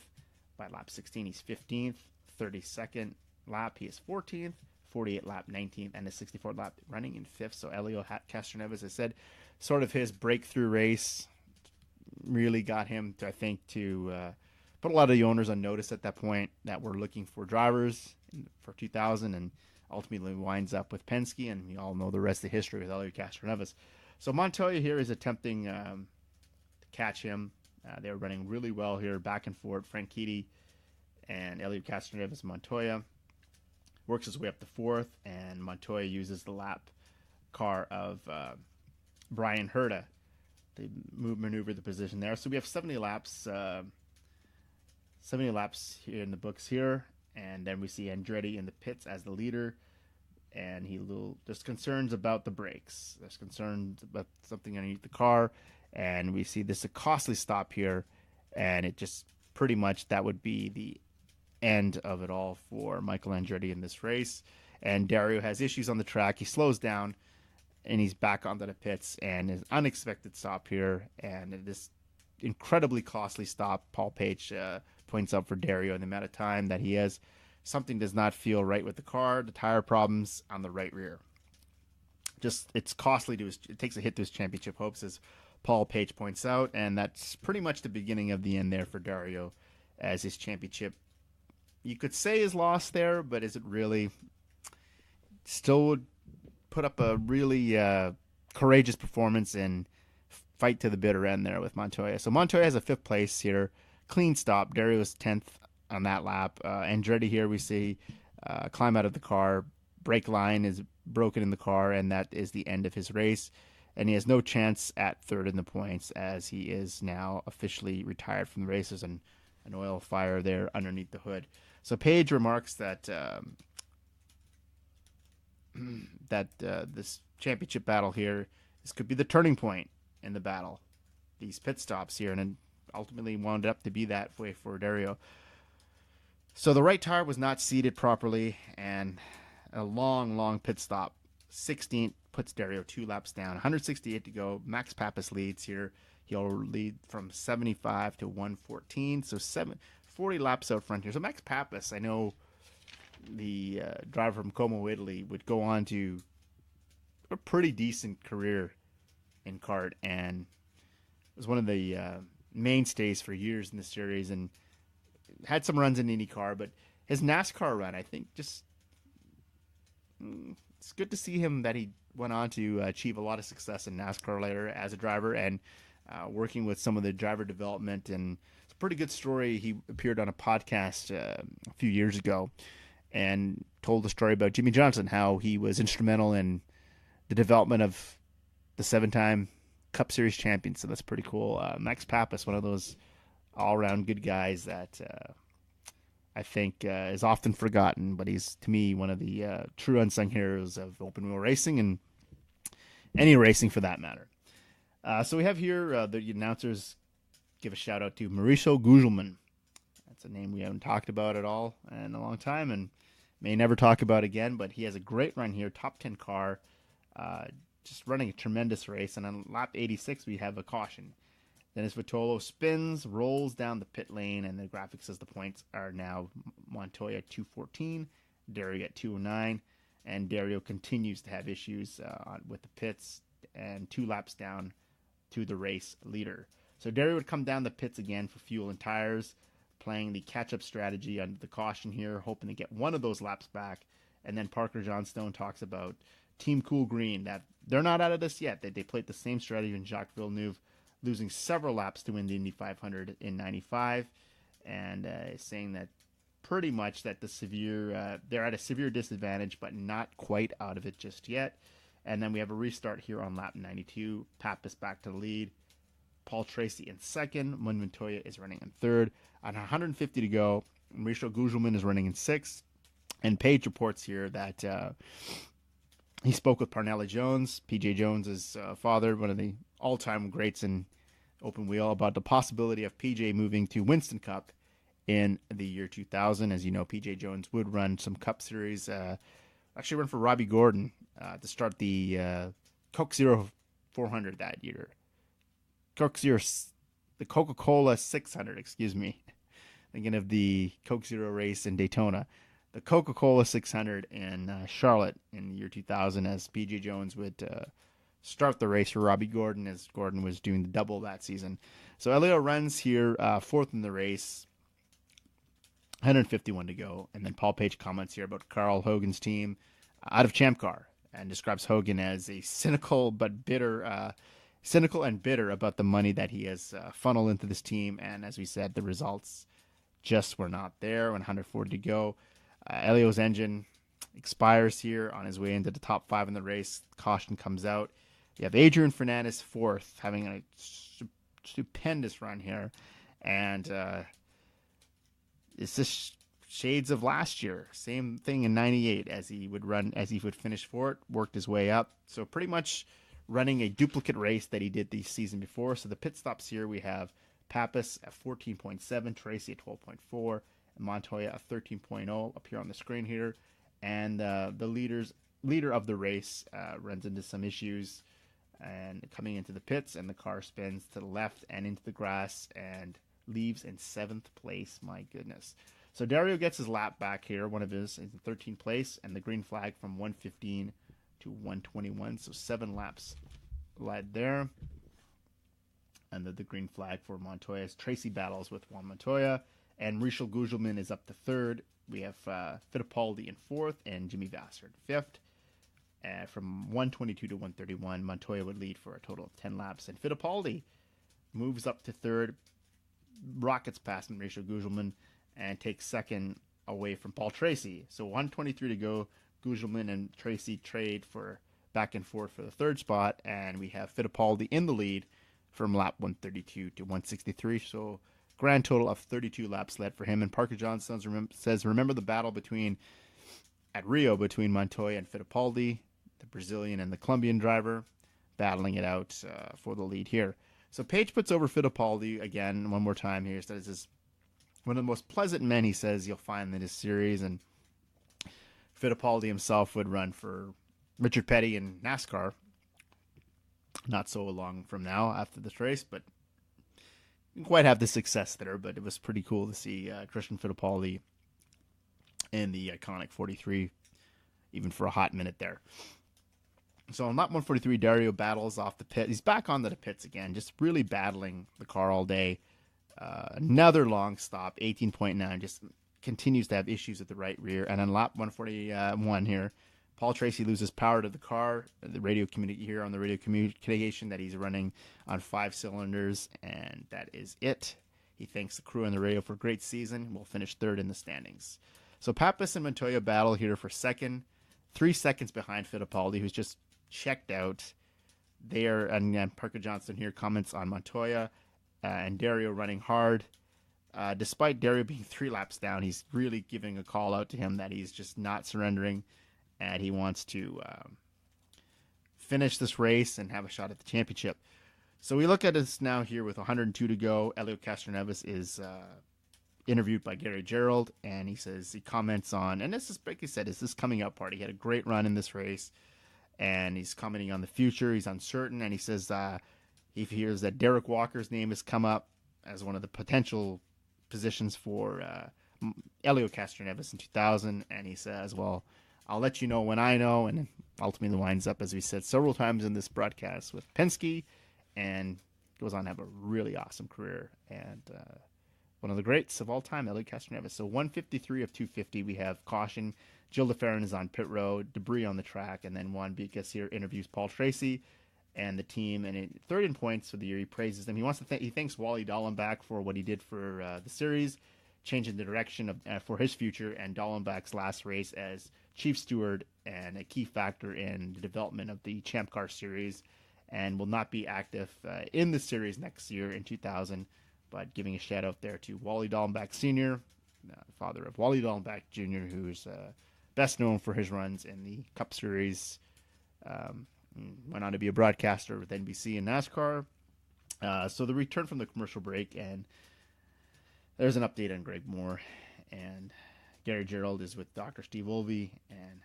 By lap 16, he's 15th. 32nd lap, he is 14th. 48 lap, 19th, and a 64 lap running in 5th. So Helio Castroneves, I said, sort of his breakthrough race really got him to, I think, to put a lot of the owners on notice at that point that we're looking for drivers for 2000, and ultimately winds up with Penske, and we all know the rest of the history with Helio Castroneves. So Montoya here is attempting to catch him. They were running really well here, back and forth. Franchitti and Helio Castroneves, Montoya. Works his way up to 4th, and Montoya uses the lap car of Brian Herta to maneuver the position there. So we have 70 laps here in the books here, and then we see Andretti in the pits as the leader, and there's concerns about the brakes. There's concerns about something underneath the car, and we see this a costly stop here, and it just pretty much that would be the end of it all for Michael Andretti in this race. And Dario has issues on the track. He slows down and he's back onto the pits, and an unexpected stop here, and this incredibly costly stop, Paul Page points out for Dario, in the amount of time that he has. Something does not feel right with the car. The tire problems on the right rear, just it's costly it takes a hit to his championship hopes, as Paul Page points out, and that's pretty much the beginning of the end there for Dario, as his championship, you could say, is lost there, but is it really? Still would put up a really courageous performance and fight to the bitter end there with Montoya. So Montoya has a 5th place here, clean stop. Dario is 10th on that lap. Andretti here we see climb out of the car. Brake line is broken in the car, and that is the end of his race. and he has no chance at third in the points as he is now officially retired from the races and an oil fire there underneath the hood. So Page remarks that this championship battle here, this could be the turning point in the battle. These pit stops here, and then ultimately wound up to be that way for Dario. So the right tire was not seated properly, and a long pit stop. 16th puts Dario 2 laps down. 168 to go. Max Pappas leads here. He'll lead from 75 to 114. So 40 laps out front here. So Max Pappas, I know the driver from Como, Italy, would go on to a pretty decent career in kart, and was one of the mainstays for years in the series, and had some runs in IndyCar. But his NASCAR run, I think, just it's good to see him that he went on to achieve a lot of success in NASCAR later as a driver, and working with some of the driver development. And it's a pretty good story. He appeared on a podcast a few years ago and told the story about Jimmy Johnson, how he was instrumental in the development of the 7-time Cup Series champion. So that's pretty cool. Max Pappas, one of those all-around good guys that I think is often forgotten, but he's, to me, one of the true unsung heroes of open wheel racing and any racing for that matter. So we have here the announcers give a shout out to Mauricio Gugelmin. That's a name we haven't talked about at all in a long time and may never talk about again, but he has a great run here, top 10 car, just running a tremendous race. And on lap 86, we have a caution. Dennis Vitolo spins, rolls down the pit lane, and the graphic says the points are now Montoya at 214, Dario at 209, and Dario continues to have issues with the pits and 2 laps down to the race leader. So Dario would come down the pits again for fuel and tires, playing the catch-up strategy under the caution here, hoping to get one of those laps back. And then Parker Johnstone talks about Team Cool Green, that they're not out of this yet. They played the same strategy in Jacques Villeneuve, losing several laps to win the Indy 500 in 95, and saying that pretty much that they're at a severe disadvantage, but not quite out of it just yet. And then we have a restart here on lap 92. Pappas back to the lead. Paul Tracy in second. Montoya is running in third. On 150 to go, Mauricio Gugelmin is running in sixth. And Page reports here that he spoke with Parnelli Jones, PJ Jones's father, one of the all-time greats in open wheel, about the possibility of PJ moving to Winston Cup in the year 2000. As you know, PJ Jones would run some Cup Series, actually run for Robbie Gordon to start the Coke Zero 400 that year. The Coca-Cola 600, excuse me. Thinking of the Coke Zero race in Daytona. The Coca-Cola 600 in Charlotte in the year 2000, as PJ Jones would start the race for Robbie Gordon, as Gordon was doing the double that season. So Helio runs here fourth in the race, 151 to go. And then Paul Page comments here about Carl Hogan's team out of Champ Car and describes Hogan as a cynical and bitter about the money that he has funneled into this team. And as we said, the results just were not there. 140 to go. Helio's engine expires here on his way into the top 5 in the race. Caution comes out. You have Adrian Fernandez fourth, having a stupendous run here. And it's just shades of last year. Same thing in 98 as he would finish fourth, worked his way up. So pretty much running a duplicate race that he did the season before. So the pit stops here, we have Pappas at 14.7, Tracy at 12.4, and Montoya at 13.0 up here on the screen here. And the leader of the race runs into some issues and coming into the pits, and the car spins to the left and into the grass and leaves in 7th place. My goodness. So Dario gets his lap back here, one of his, in 13th place, and the green flag from 115 to 121. So 7 laps led there. And the green flag for Montoya's Tracy battles with Juan Montoya. And Mauricio Gugelmin is up to 3rd. We have Fittipaldi in 4th and Jimmy Vasser in 5th. From 122 to 131, Montoya would lead for a total of 10 laps. And Fittipaldi moves up to 3rd, rockets past Mauricio Gugelmin, and takes 2nd away from Paul Tracy. So 123 to go. Gugelmin and Tracy trade for back and forth for the third spot, and we have Fittipaldi in the lead from lap 132 to 163. So grand total of 32 laps led for him. And Parker Johnson says, remember the battle at Rio between Montoya and Fittipaldi, the Brazilian and the Colombian driver, battling it out for the lead here. So Page puts over Fittipaldi again one more time here. Says this is one of the most pleasant men, he says, you'll find in this series. And Fittipaldi himself would run for Richard Petty in NASCAR not so long from now after this race, but didn't quite have the success there. But it was pretty cool to see Christian Fittipaldi in the iconic 43, even for a hot minute there. So on lap 143, Dario battles off the pit. He's back onto the pits again, just really battling the car all day. Another long stop, 18.9, just continues to have issues at the right rear. And on lap 141 here, Paul Tracy loses power to the car. The radio communication that he's running on 5 cylinders, and that is it. He thanks the crew on the radio for a great season. We'll finish third in the standings. So Pappas and Montoya battle here for second, 3 seconds behind Fittipaldi, who's just checked out there. And Parker Johnson here comments on Montoya and Dario running hard. Despite Dario being 3 laps down, he's really giving a call out to him that he's just not surrendering, and he wants to finish this race and have a shot at the championship. So we look at this now here with 102 to go. Helio Castroneves is interviewed by Gary Gerould, and he comments on, and this is, like he said, is this coming up party. He had a great run in this race, and he's commenting on the future. He's uncertain, and he says he hears that Derek Walker's name has come up as one of the potential positions for Helio Castroneves in 2000, and he says, well, I'll let you know when I know, and ultimately winds up, as we said several times in this broadcast, with Penske, and goes on to have a really awesome career, and one of the greats of all time, Helio Castroneves. So 153 of 250, we have caution. Gilles Deferrin is on pit road, debris on the track, and then Juan Bikas here interviews Paul Tracy and the team, and third in points for the year. He praises them. He thanks Wally Dallenbach for what he did for the series, changing the direction for his future, and Dallenbach's last race as chief steward and a key factor in the development of the Champ Car series, and will not be active in the series next year in 2000, but giving a shout out there to Wally Dallenbach Sr., father of Wally Dallenbach Jr., who's best known for his runs in the Cup Series. Went on to be a broadcaster with NBC and NASCAR. So the return from the commercial break, and there's an update on Greg Moore, and Gary Gerould is with Dr. Steve Olvey and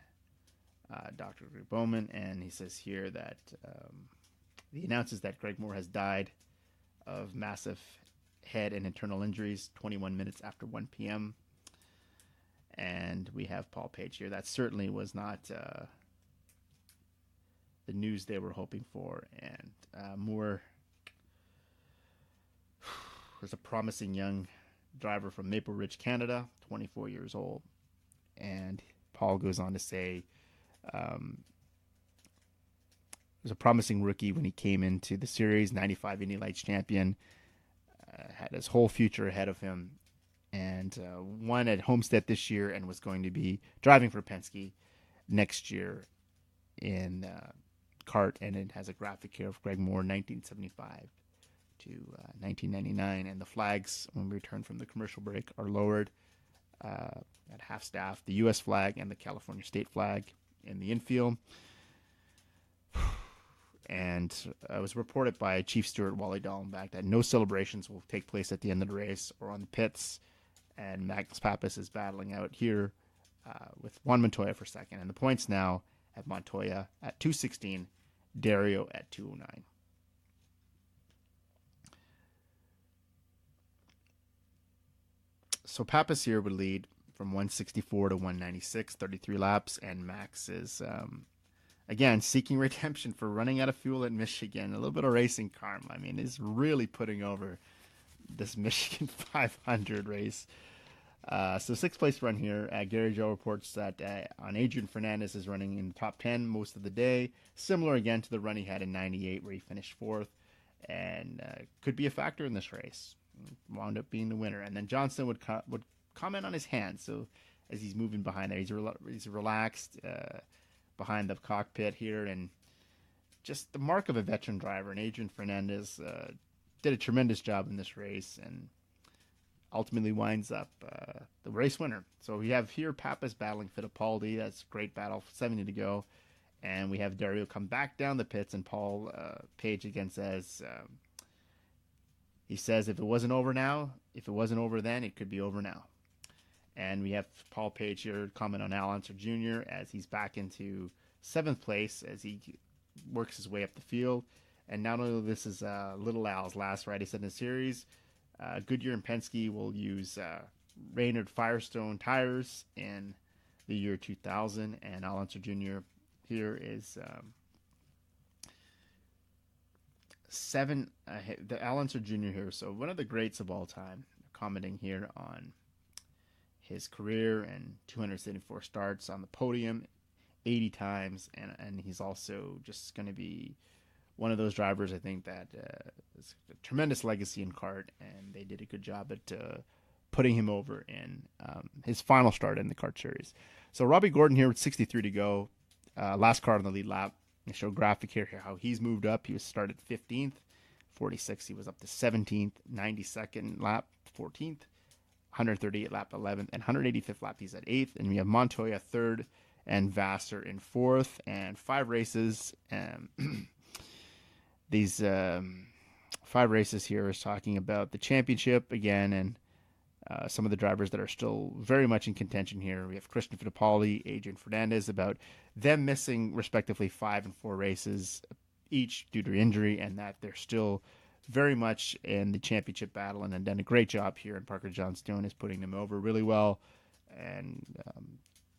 Dr. Gugelmin, and he says here that he announces that Greg Moore has died of massive head and internal injuries 21 minutes after 1 p.m. And we have Paul Page here. That certainly was not the news they were hoping for. And Moore was a promising young driver from Maple Ridge, Canada, 24 years old. And Paul goes on to say was a promising rookie when he came into the series, 95 Indy Lights champion, had his whole future ahead of him, and won at Homestead this year, and was going to be driving for Penske next year in kart. And it has a graphic here of Greg Moore, 1975 to 1999, and the flags when we return from the commercial break are lowered at half staff, the U.S. flag and the California state flag in the infield. And it was reported by Chief Steward Wally Dallenbach that no celebrations will take place at the end of the race or on the pits. And Magnus Pappas is battling out here with Juan Montoya for second. And the points now have Montoya at 216, Dario at 209. So Pappas here would lead from 164 to 196, 33 laps. And Max is... again, seeking redemption for running out of fuel at Michigan. A little bit of racing karma. I mean, is really putting over this Michigan 500 race. So sixth place run here. Gary Joe reports that on Adrian Fernandez is running in the top 10 most of the day. Similar again to the run he had in 98 where he finished fourth. And could be a factor in this race. Wound up being the winner. And then Johnson would comment on his hand. So as he's moving behind there, he's relaxed. behind the cockpit here, and just the mark of a veteran driver. And Adrian Fernandez did a tremendous job in this race, and ultimately winds up the race winner. So we have here Pappas battling Fittipaldi. That's a great battle, 70 to go. And we have Dario come back down the pits, and Paul Page again says, he says, if it wasn't over now, if it wasn't over then, it could be over now. And we have Paul Page here comment on Al Unser Jr. as he's back into 7th place as he works his way up the field. And not only this is Little Al's last ride he said in the series, Goodyear and Penske will use Reynard Firestone tires in the year 2000, and Al Unser Jr. here is the Al Unser Jr. here. So one of the greats of all time, commenting here on his career and 274 starts on the podium, 80 times, and he's also just going to be one of those drivers, I think, that is a tremendous legacy in kart, and they did a good job at putting him over in his final start in the kart series. So Robbie Gordon here with 63 to go, last car on the lead lap. I show a graphic here how he's moved up. He was started 15th, 46. He was up to 17th, 92nd lap, 14th, 138th lap, 11th, and 185th lap. He's at 8th, and we have Montoya 3rd and Vassar in 4th, and 5 races. These 5 races here is talking about the championship again, and some of the drivers that are still very much in contention here. We have Christian Fittipaldi, Adrian Fernandez, about them missing respectively 5 and 4 races each due to injury, and that they're still very much in the championship battle, and have done a great job here. And Parker Johnstone is putting them over really well, and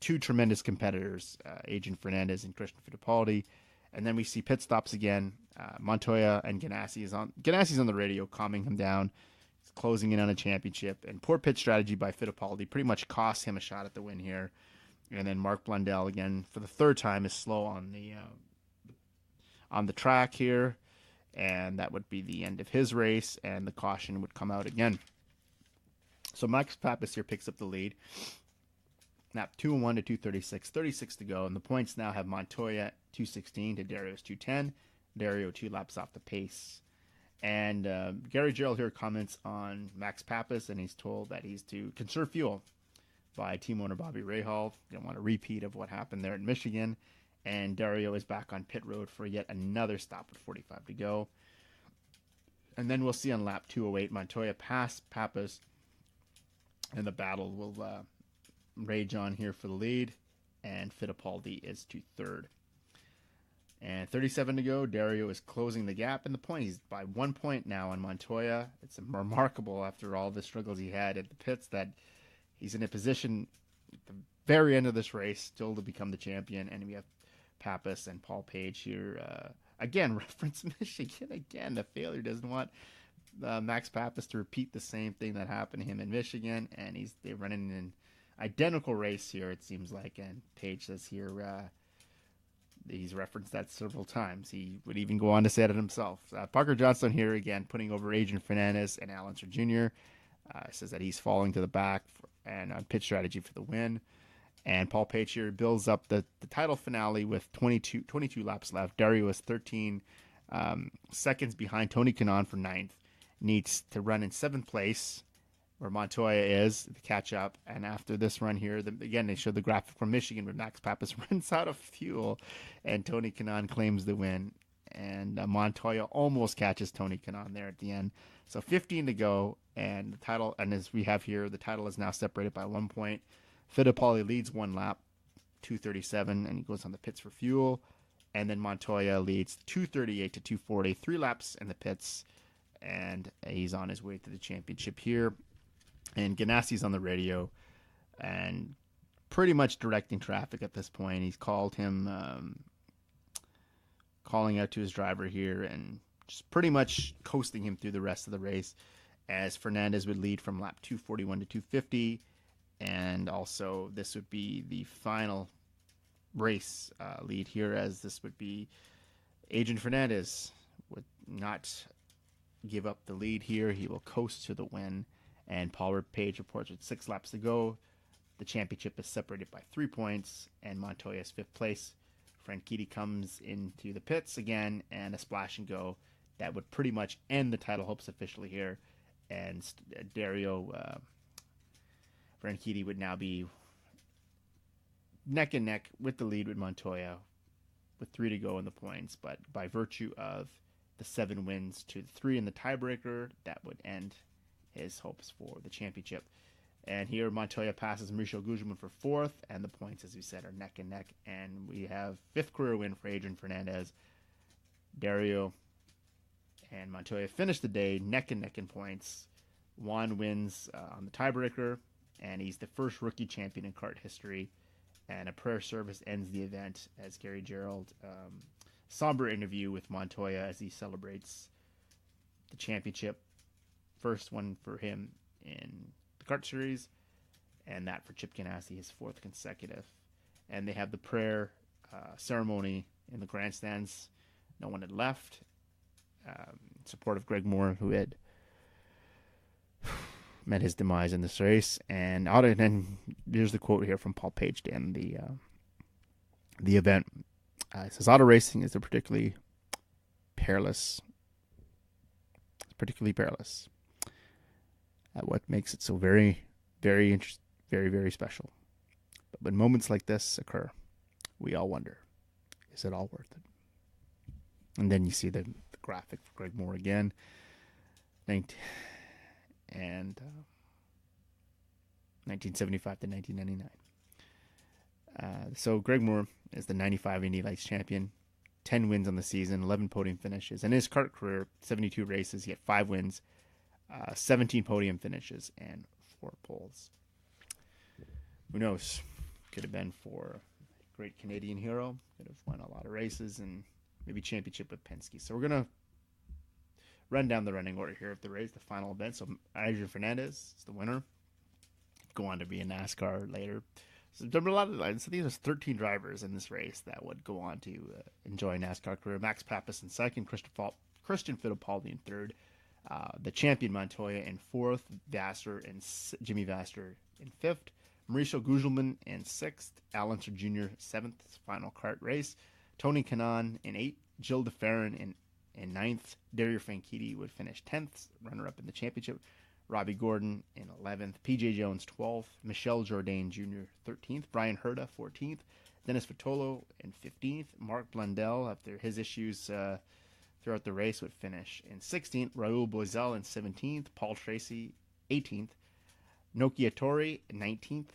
2 tremendous competitors, Adrian Fernandez and Christian Fittipaldi. And then we see pit stops again. Montoya and Ganassi is on. Ganassi's on the radio, calming him down. He's closing in on a championship. And poor pit strategy by Fittipaldi pretty much cost him a shot at the win here. And then Mark Blundell again for the 3rd time is slow on the track here, and that would be the end of his race. And the caution would come out again. So Max Pappas here picks up the lead. Now 2-1 to 236, 36 to go, and the points now have Montoya 216 to Dario's 210. Dario 2 laps off the pace. And Gary Gerald here comments on Max Pappas, and he's told that he's to conserve fuel by team owner Bobby Rahal. Don't want a repeat of what happened there in Michigan. And Dario is back on pit road for yet another stop with 45 to go. And then we'll see on lap 208 Montoya pass Pappas, and the battle will rage on here for the lead, and Fittipaldi is to 3rd. And 37 to go, Dario is closing the gap in the point. He's by 1 point now on Montoya. It's remarkable after all the struggles he had at the pits that he's in a position at the very end of this race still to become the champion. And we have Pappas and Paul Page here. Again, reference Michigan. Again, the failure doesn't want Max Pappas to repeat the same thing that happened to him in Michigan. And they're running an identical race here, it seems like. And Page says here, he's referenced that several times. He would even go on to say it himself. Parker Johnstone here again putting over Adrian Fernandez and Al Unser Jr. Says that he's falling to the back and on pit strategy for the win. And Paul Page here builds up the title finale with 22 laps left. Dario is 13 seconds behind Tony Kanaan for 9th. Needs to run in 7th place, where Montoya is, to catch up. And after this run here, again, they showed the graphic from Michigan where Max Pappas runs out of fuel and Tony Kanaan claims the win. And Montoya almost catches Tony Kanaan there at the end. So 15 to go, and the title, and as we have here, the title is now separated by 1 point. Fittipaldi leads 1 lap, 237, and he goes on the pits for fuel. And then Montoya leads 238 to 240, 3 laps in the pits, and he's on his way to the championship here. And Ganassi's on the radio and pretty much directing traffic at this point. He's called him, calling out to his driver here and just pretty much coasting him through the rest of the race, as Fernandez would lead from lap 241 to 250. And also this would be the final race lead here, as this would be Adrian Fernandez would not give up the lead here. He will coast to the win. And Paul Page reports with 6 laps to go. The championship is separated by 3 points, and Montoya's 5th place Franchitti comes into the pits again, and a splash and go that would pretty much end the title hopes officially here. And Dario Franchitti would now be neck and neck with the lead with Montoya with 3 to go in the points. But by virtue of the 7 wins to 3 in the tiebreaker, that would end his hopes for the championship. And here Montoya passes Mauricio Gugelmin for 4th, and the points, as we said, are neck and neck. And we have 5th career win for Adrian Fernandez. Dario and Montoya finished the day neck and neck in points. Juan wins on the tiebreaker, and he's the first rookie champion in kart history. And a prayer service ends the event as Gary Gerald somber interview with Montoya as he celebrates the championship. First one for him in the kart series, and that for Chip Ganassi, his 4th consecutive. And they have the prayer ceremony in the grandstands. No one had left. In support of Greg Moore, who had met his demise in this race. And then here's the quote here from Paul Page to end the event. It says, auto racing is particularly perilous. It's particularly perilous. What makes it so very, very interesting, very, very special. But when moments like this occur, we all wonder, is it all worth it? And then you see the graphic for Greg Moore again. And 1975 to 1999. So Greg Moore is the 95 Indy Lights champion, 10 wins on the season, 11 podium finishes. In his kart career, 72 races, he had 5 wins, 17 podium finishes, and 4 poles. Who knows? Could have been for a great Canadian hero. Could have won a lot of races and maybe championship with Penske. So we're going to run down the running order here of the race, the final event. So Adrian Fernandez is the winner. Go on to be in NASCAR later. So there were a lot of, I think there's 13 drivers in this race that would go on to enjoy a NASCAR career. Max Pappas in 2nd, Christian Fittipaldi in 3rd, the champion Montoya in 4th, Jimmy Vasser in 5th, Mauricio Gugelmin in 6th, Al Unser Jr. 7th, final kart race, Tony Kanaan in 8th, Gilles de Ferran in 9th, Dario Franchitti would finish 10th, runner-up in the championship, Robbie Gordon in 11th, P.J. Jones 12th, Michel Jourdain Jr. 13th, Brian Herta 14th, Dennis Vitolo in 15th, Mark Blundell, after his issues throughout the race, would finish in 16th, Raul Boesel in 17th, Paul Tracy 18th, Nokia Tori 19th,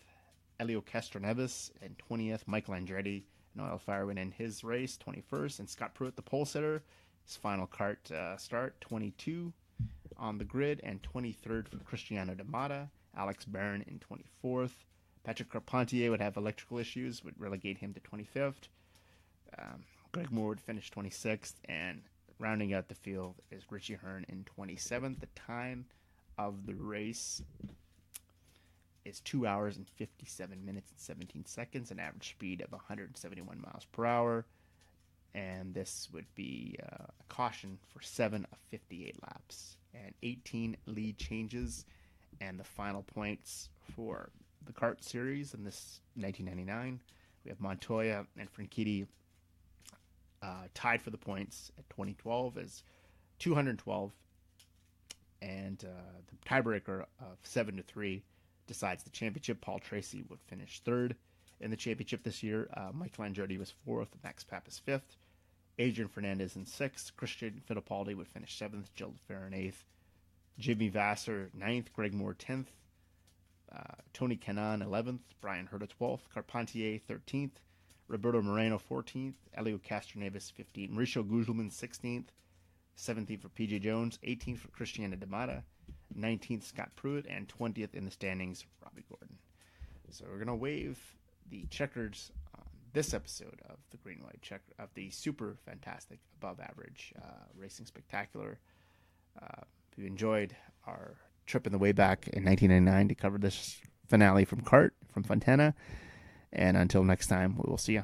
Helio Castroneves in 20th, Michael Andretti and Oil Fire would end his race 21st, and Scott Pruett, the pole sitter, his final kart start 22 on the grid, and 23rd for Cristiano D'Amata, Alex Barron in 24th. Patrick Carpentier would have electrical issues, would relegate him to 25th. Greg Moore would finish 26th, and rounding out the field is Richie Hearn in 27th. The time of the race is 2 hours and 57 minutes and 17 seconds, an average speed of 171 miles per hour. And this would be a caution for 7 of 58 laps and 18 lead changes. And the final points for the kart series in this 1999, we have Montoya and Franchitti tied for the points at 2012 as 212, and the tiebreaker of 7-3 decides the championship. Paul Tracy would finish 3rd in the championship this year. Michael Andretti was 4th, Max Pappas 5th, Adrian Fernandez in 6th, Christian Fittipaldi would finish 7th, Gilles de Ferran 8th, Jimmy Vasser 9th, Greg Moore 10th, Tony Kanaan 11th, Brian Herta 12th, Carpentier 13th, Roberto Moreno 14th, Helio Castroneves 15th, Mauricio Gugelmin 16th, 17th for P.J. Jones, 18th for Cristiano D'Amata, 19th Scott Pruett, and 20th in the standings, Robbie Gordon. So we're going to wave the checkers on this episode of the Green White Check of the super fantastic above average racing spectacular. If you enjoyed our trip in the way back in 1999 to cover this finale from Kart from Fontana, and until next time, we will see you.